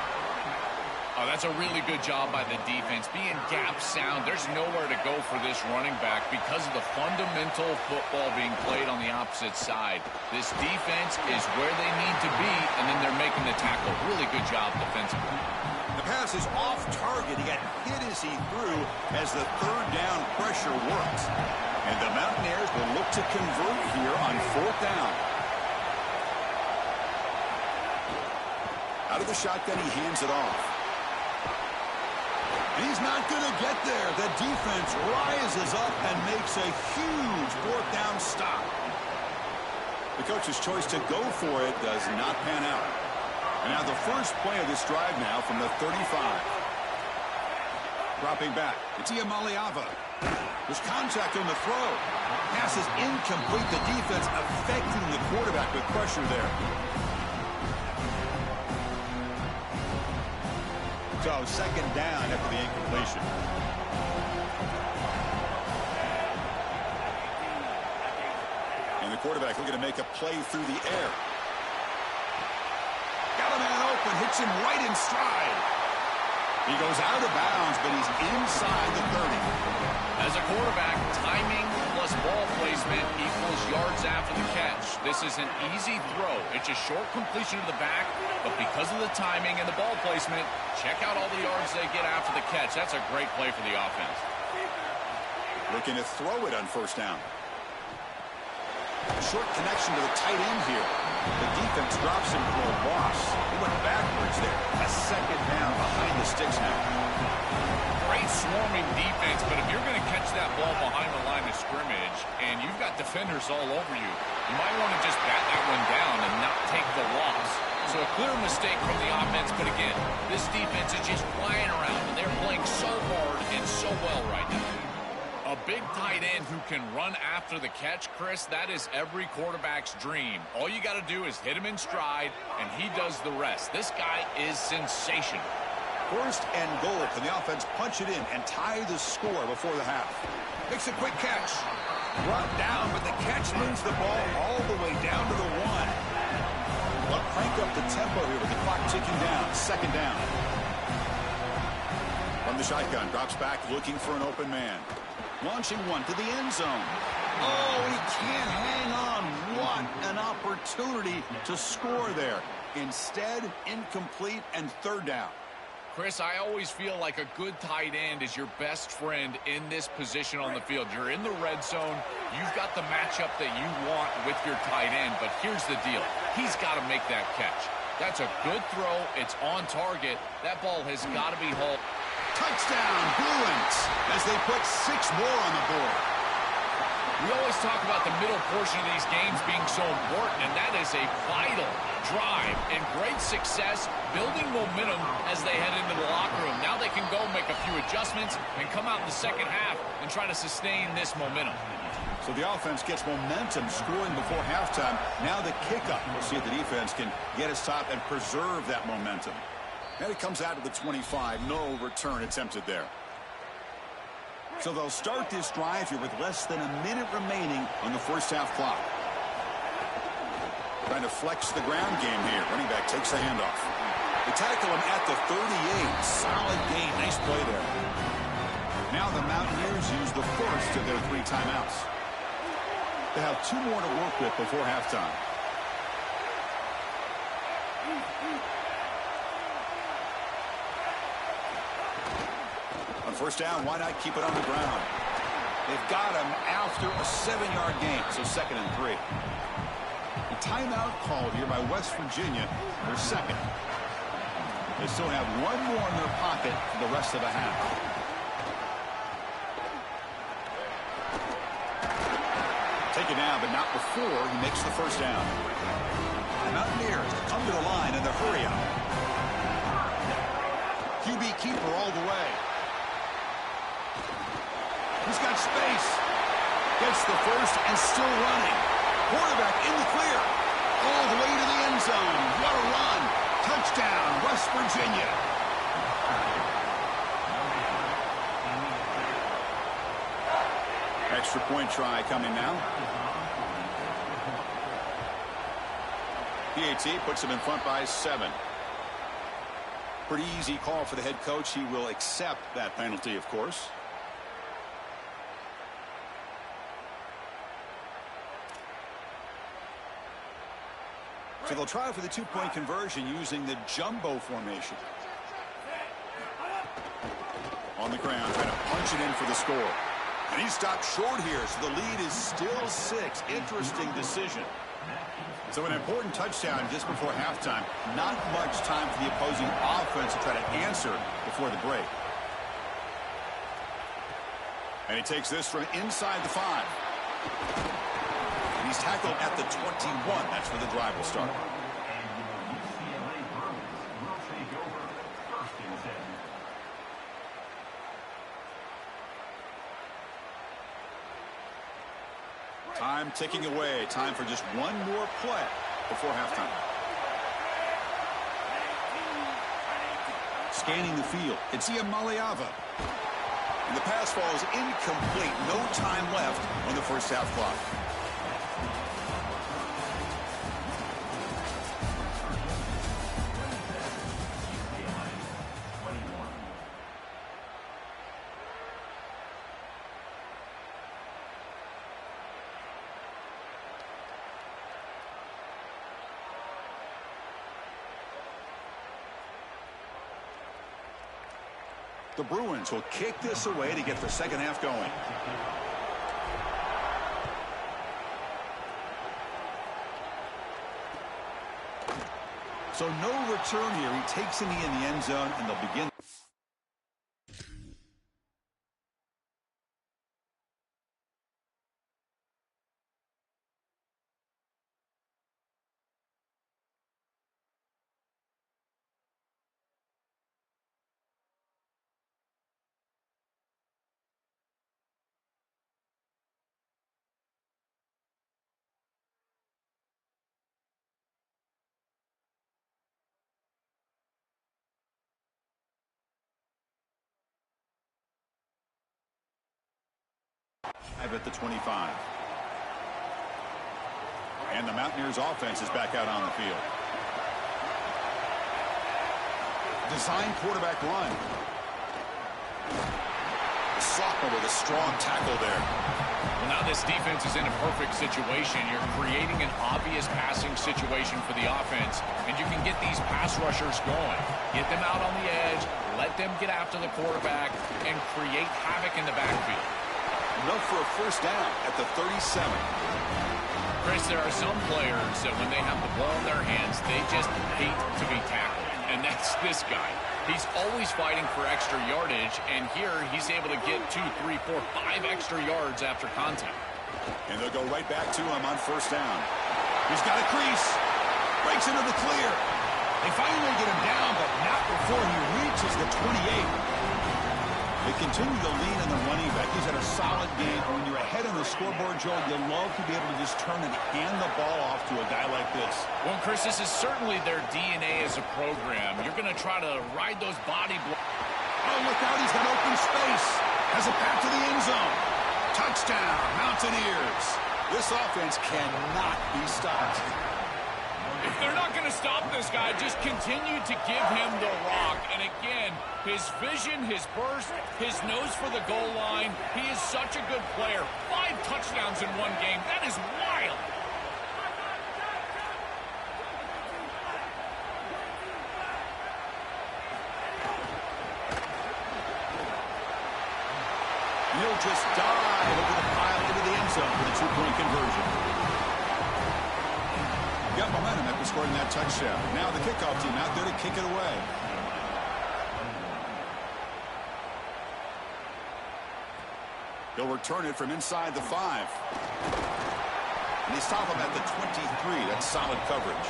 Oh, that's a really good job by the defense. Being gap sound, there's nowhere to go for this running back because of the fundamental football being played on the opposite side. This defense is where they need to be, and then they're making the tackle. Really good job defensively. The pass is off target. He got hit as he threw as the 3rd down pressure works. And the Mountaineers will look to convert here on 4th down. Out of the shotgun, he hands it off. And he's not going to get there. The defense rises up and makes a huge 4th down stop. The coach's choice to go for it does not pan out. And now the first play of this drive now from the 35. Dropping back. It's Iamaleava. There's contact on the throw. Pass is incomplete. The defense affecting the quarterback with pressure there. So 2nd down after the incompletion. the quarterback looking to make a play through the air. Got a man open, hits him right in stride. He goes out of bounds, but he's inside the 30. As a quarterback, timing plus ball placement equals yards after the catch. This is an easy throw. It's a short completion to the back, but because of the timing and the ball placement, check out all the yards they get after the catch. That's a great play for the offense. Looking to throw it on first down. A short connection to the tight end here. The defense drops him for a loss. He went backwards there. A second down behind the sticks now. Great swarming defense, but if you're going to catch that ball behind the line of scrimmage and you've got defenders all over you, you might want to just bat that one down and not take the loss. So a clear mistake from the offense, but again, this defense is just flying around, and they're playing so hard and so well right now. A big tight end who can run after the catch, Chris, that is every quarterback's dream. All you got to do is hit him in stride, and he does the rest. This guy is sensational. First and goal. Can the offense punch it in and tie the score before the half? Makes a quick catch. Brought down, but the catch moves the ball all the way down to the 1. Well, crank up the tempo here with the clock ticking down. Second down. From the shotgun, drops back looking for an open man. Launching one to the end zone. Oh, he can't hang on. What an opportunity to score there. Instead, incomplete and third down. Chris, I always feel like a good tight end is your best friend in this position on the field. You're in the red zone. You've got the matchup that you want with your tight end, but here's the deal. He's got to make that catch. That's a good throw. It's on target. That ball has got to be hauled. Touchdown, Bruins, as they put 6 more on the board. We always talk about the middle portion of these games being so important, and that is a vital drive and great success, building momentum as they head into the locker room. Now they can go make a few adjustments and come out in the second half and try to sustain this momentum. So the offense gets momentum scoring before halftime. Now the kickoff. We'll see if the defense can get a stop and preserve that momentum. And it comes out to the 25. No return attempted there. So they'll start this drive here with less than a minute remaining on the first half clock. Trying to flex the ground game here. Running back takes the handoff. They tackle him at the 38. Solid gain. Nice play there. Now the Mountaineers use the first of their 3 timeouts. They have 2 more to work with before halftime. On first down, why not keep it on the ground? They've got him after a 7-yard gain, so 2nd and 3. The timeout called here by West Virginia, their second. They still have 1 more in their pocket for the rest of the half. Take it down, but not before he makes the first down. The Mountaineers come to the line in the hurry up. QB keeper all the way. He's got space. Gets the first and still running. Quarterback in the clear. All the way to the end zone. What a run. Touchdown, West Virginia. Extra point try coming now. PAT puts him in front by 7. Pretty easy call for the head coach. He will accept that penalty, of course. So they'll try for the 2-point conversion using the jumbo formation. On the ground, trying to punch it in for the score. And he stopped short here, so the lead is still 6. Interesting decision. So an important touchdown just before halftime. Not much time for the opposing offense to try to answer before the break. And he takes this from inside the 5. And he's tackled at the 21. That's where the drive will start. Time ticking away. Time for just 1 more play before halftime. Scanning the field. It's Iamaleava. And the pass falls incomplete. No time left on the first half clock. The Bruins will kick this away to get the second half going. So no return here. He takes a knee in the end zone, and they'll begin. At the 25. And the Mountaineers offense is back out on the field. Design quarterback run. The sophomore with a strong tackle there. Well, now this defense is in a perfect situation. You're creating an obvious passing situation for the offense, and you can get these pass rushers going. Get them out on the edge, let them get after the quarterback, and create havoc in the backfield. Enough for a first down at the 37. Chris, there are some players that when they have the ball in their hands, they just hate to be tackled. And that's this guy. He's always fighting for extra yardage, and here he's able to get 2, 3, 4, 5 extra yards after contact. And they'll go right back to him on first down. He's got a crease. Breaks into the clear. They finally get him down, but not before he reaches the 28. They continue to lean on the running back. He's had a solid game. When you're ahead on the scoreboard, Joe, you love to be able to just turn and hand the ball off to a guy like this. Well, Chris, this is certainly their DNA as a program. You're going to try to ride those body blocks. Oh, look out. He's got open space. Has a path to the end zone. Touchdown, Mountaineers. This offense cannot be stopped. If they're not going to stop this guy, just continue to give him the rock. And again, his vision, his burst, his nose for the goal line. He is such a good player. 5 touchdowns in one game. That is wild. He'll just dive over the pile into the end zone for the 2-point conversion. Got momentum after scoring that touchdown. Now the kickoff team out there to kick it away. He'll return it from inside the 5. And they stop him at the 23. That's solid coverage.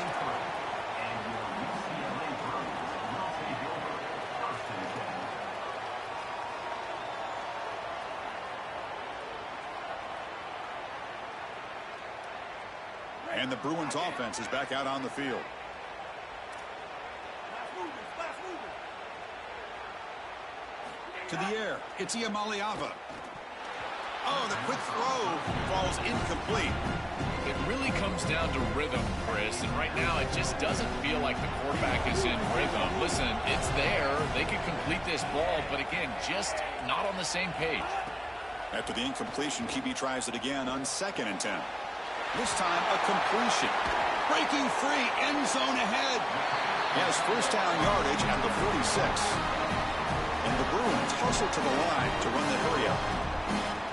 And the Bruins offense is back out on the field. To the air, it's Iamaleava. Oh, the quick throw falls incomplete. It really comes down to rhythm, Chris, and right now it just doesn't feel like the quarterback is in rhythm. Listen, it's there. They can complete this ball, but again, just not on the same page. After the incompletion, QB tries it again on 2nd and 10. This time, a completion. Breaking free, end zone ahead. He has first down yardage at the 46. And the Bruins hustle to the line to run the hurry-up.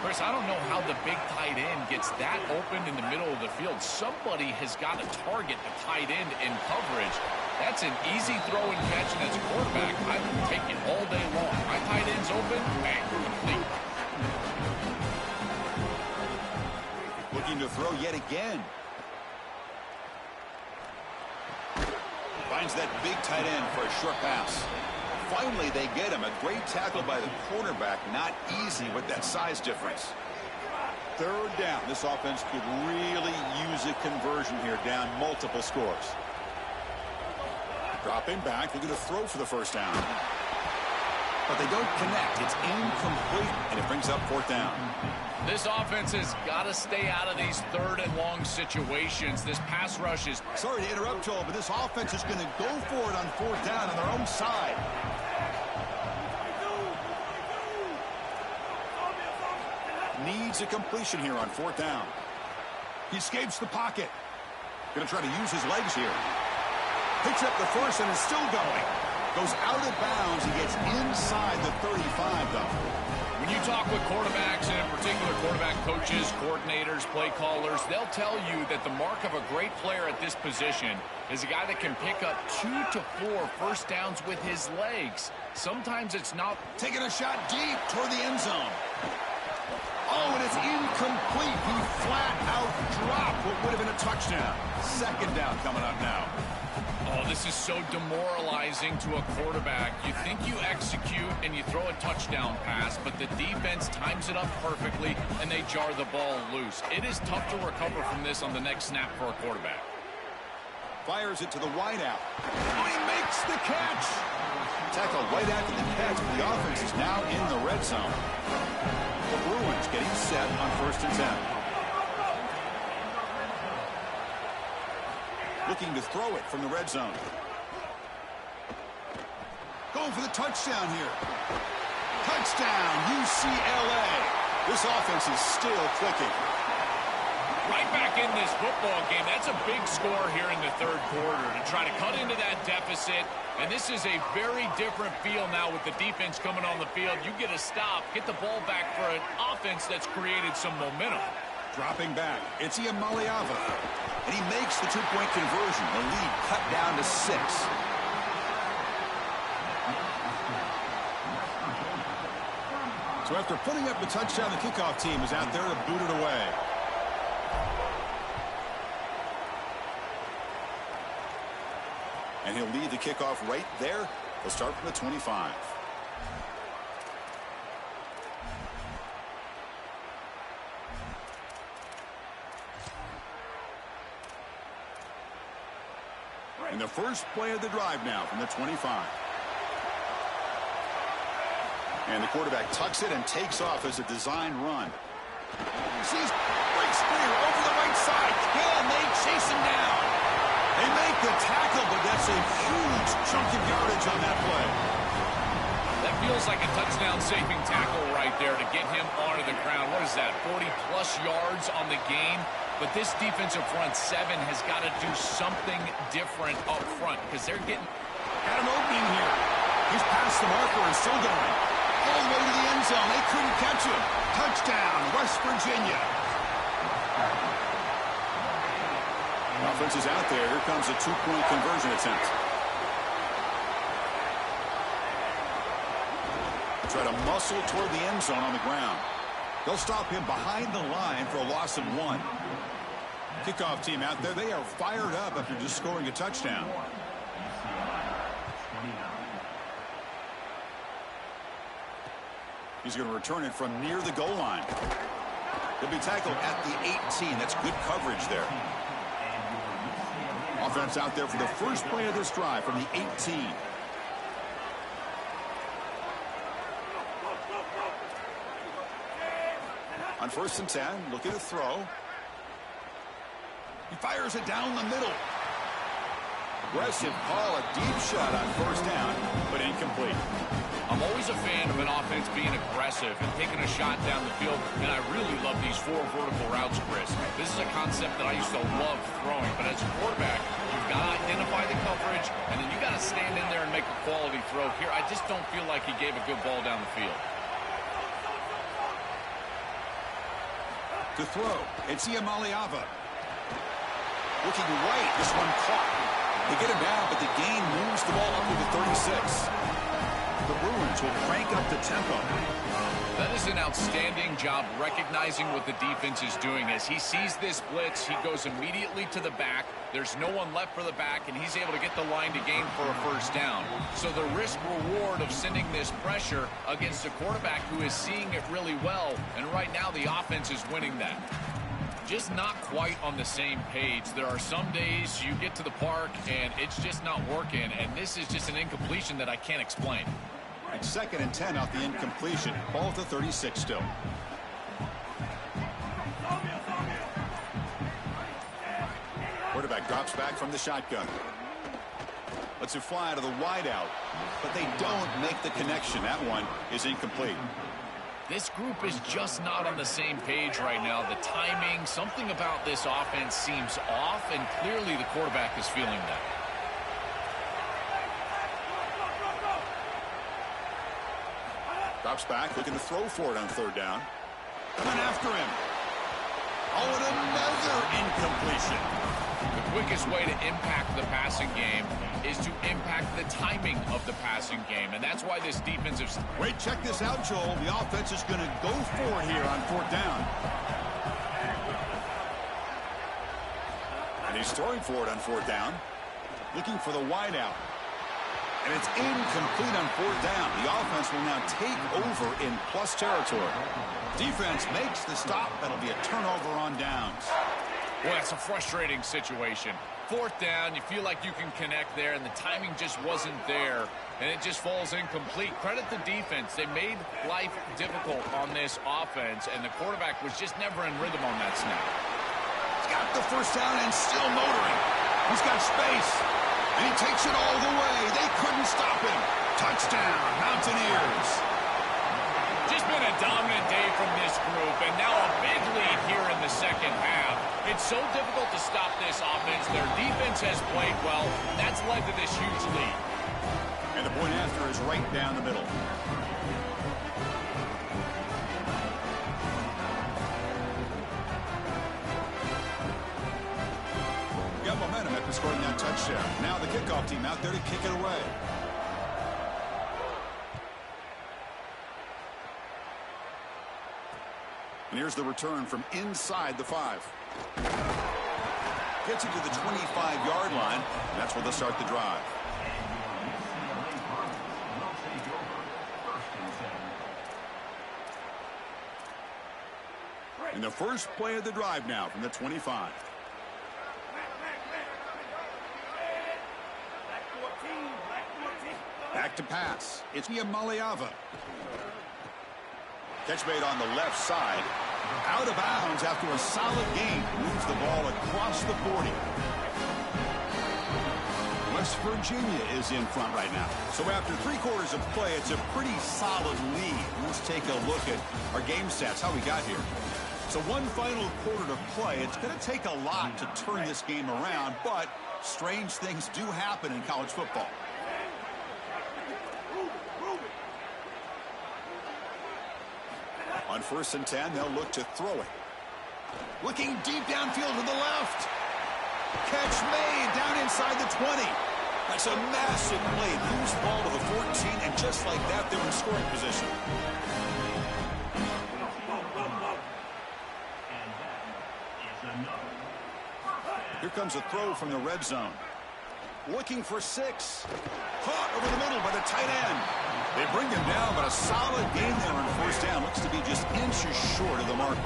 Chris, I don't know how the big tight end gets that open in the middle of the field. Somebody has got to target the tight end in coverage. That's an easy throw and catch, and as a quarterback, I can take it all day long. My tight end's open, bang, complete. Looking to throw yet again. Finds that big tight end for a short pass. Finally, they get him. A great tackle by the cornerback. Not easy with that size difference. 3rd down. This offense could really use a conversion here, down multiple scores. Dropping back. They're going to throw for the first down. But they don't connect. It's incomplete, and it brings up 4th down. This offense has got to stay out of these 3rd and long situations. This pass rush is... Sorry to interrupt, Joel, but this offense is going to go for it on 4th down on their own side. Needs a completion here on 4th down. He escapes the pocket. Going to try to use his legs here. Picks up the first and is still going. Goes out of bounds. He gets inside the 35, though. When you talk with quarterbacks, and in particular quarterback coaches, coordinators, play callers, they'll tell you that the mark of a great player at this position is a guy that can pick up 2 to 4 first downs with his legs. Sometimes it's not. Taking a shot deep toward the end zone. Oh, and it's incomplete. He flat out dropped what would have been a touchdown. Second down coming up now. Oh, this is so demoralizing to a quarterback. You think you execute and you throw a touchdown pass, but the defense times it up perfectly and they jar the ball loose. It is tough to recover from this on the next snap for a quarterback. Fires it to the wideout. Oh, he makes the catch. Tackle right after the catch, but the offense is now in the red zone. The Bruins getting set on 1st and 10. Looking to throw it from the red zone. Going for the touchdown here. Touchdown, UCLA. This offense is still clicking. Right back in this football game. That's a big score here in the 3rd quarter to try to cut into that deficit. And this is a very different feel now with the defense coming on the field. You get a stop, get the ball back for an offense that's created some momentum. Dropping back, it's Iamaleava. And he makes the 2-point conversion. The lead cut down to 6. So after putting up the touchdown, the kickoff team is out there to boot it away. And he'll lead the kickoff right there. He'll start from the 25. And the first play of the drive now from the 25. And the quarterback tucks it and takes off as a design run. Sees breaks clear over the right side. Can they chase him down? They make the tackle, but that's a huge chunk of yardage on that play. That feels like a touchdown-saving tackle right there to get him onto the ground. What is that, 40-plus yards on the game? But this defensive front 7 has got to do something different up front because they're getting. Got an opening here. He's past the marker and still going. All the way to the end zone. They couldn't catch him. Touchdown, West Virginia. Offense is out there. Here comes a 2-point conversion attempt. Try to muscle toward the end zone on the ground. They'll stop him behind the line for a loss of 1. Kickoff team out there. They are fired up after just scoring a touchdown. He's going to return it from near the goal line. He'll be tackled at the 18. That's good coverage there. Offense out there for the first play of this drive from the 18. On 1st and 10, looking to throw. He fires it down the middle. Aggressive call, a deep shot on 1st down, but incomplete. I'm always a fan of an offense being aggressive and taking a shot down the field, and I really love these 4 vertical routes, Chris. This is a concept that I used to love throwing, but as a quarterback, you've got to identify the coverage, and then you got to stand in there and make a quality throw. Here, I just don't feel like he gave a good ball down the field. To throw, it's Iamaleava. Looking right, this one caught. They get him down, but the gain moves the ball up to the 36. The Bruins will crank up the tempo. That is an outstanding job recognizing what the defense is doing. As he sees this blitz, he goes immediately to the back. There's no one left for the back, and he's able to get the line to gain for a first down. So the risk-reward of sending this pressure against a quarterback who is seeing it really well, and right now the offense is winning that. Just not quite on the same page. There are some days you get to the park, and it's just not working, and this is just an incompletion that I can't explain. It's 2nd and 10 off the incompletion. Ball at the 36 still. Quarterback drops back from the shotgun. Lets it fly to the wideout, but they don't make the connection. That one is incomplete. This group is just not on the same page right now. The timing, something about this offense seems off, and clearly the quarterback is feeling that. Drops back, looking to throw for it on third down. Coming after him. Oh, and another incompletion. The quickest way to impact the passing game is to impact the timing of the passing game, and that's why this defensive... Wait, check this out, Joel. The offense is going to go for it here on fourth down. And he's throwing for it on fourth down. Looking for the wide out. And it's incomplete on fourth down. The offense will now take over in plus territory. Defense makes the stop. That'll be a turnover on downs. Well, that's a frustrating situation. Fourth down, you feel like you can connect there, and the timing just wasn't there, and it just falls incomplete. Credit the defense. They made life difficult on this offense, and the quarterback was just never in rhythm on that snap. He's got the first down and still motoring. He's got space, and he takes it all the way. They couldn't stop him. Touchdown, Mountaineers. Just been a dominant day from this group, and now a big lead here in the second half. It's so difficult to stop this offense. Their defense has played well. That's led to this huge lead. And the point after is right down the middle. Got momentum after scoring that touchdown. Now the kickoff team out there to kick it away. And here's the return from inside the 5. Gets it to the 25-yard line. And that's where they'll start the drive. And the first play of the drive now from the 25. Back to pass. It's Maliava. Catch made on the left side. Out of bounds after a solid gain. Moves the ball across the 40. West Virginia is in front right now. So after 3 quarters of play, it's a pretty solid lead. Let's take a look at our game stats, how we got here. So one final quarter to play. It's going to take a lot to turn this game around, but strange things do happen in college football. On 1st and 10, they'll look to throw it. Looking deep downfield to the left. Catch made down inside the 20. That's a massive play. Moves the ball to the 14, and just like that, they're in scoring position. Here comes a throw from the red zone. Looking for 6. Caught over the middle by the tight end. They bring him down, but a solid gain there on 1st down. Looks to be just inches short of the marker.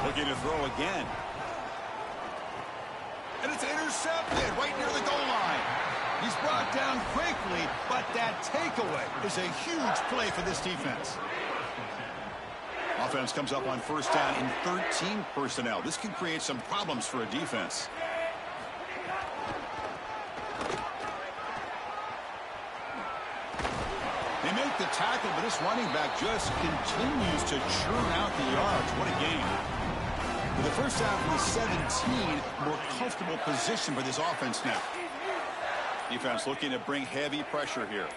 Looking to throw again. And it's intercepted right near the goal line. He's brought down quickly, but that takeaway is a huge play for this defense. Offense comes up on 1st down in 13 personnel. This can create some problems for a defense. They make the tackle, but this running back just continues to churn out the yards. What a game. With the first down from the 17, more comfortable position for this offense now. Defense looking to bring heavy pressure here.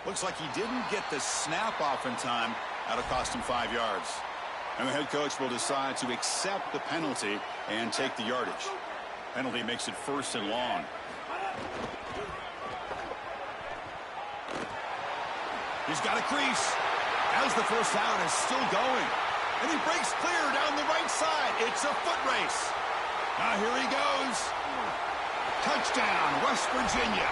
Looks like he didn't get the snap off in time. That'll cost him 5 yards. And the head coach will decide to accept the penalty and take the yardage. Penalty makes it 1st and long. He's got a crease. As the first down is still going. And he breaks clear down the right side. It's a foot race. Now here he goes. Touchdown, West Virginia.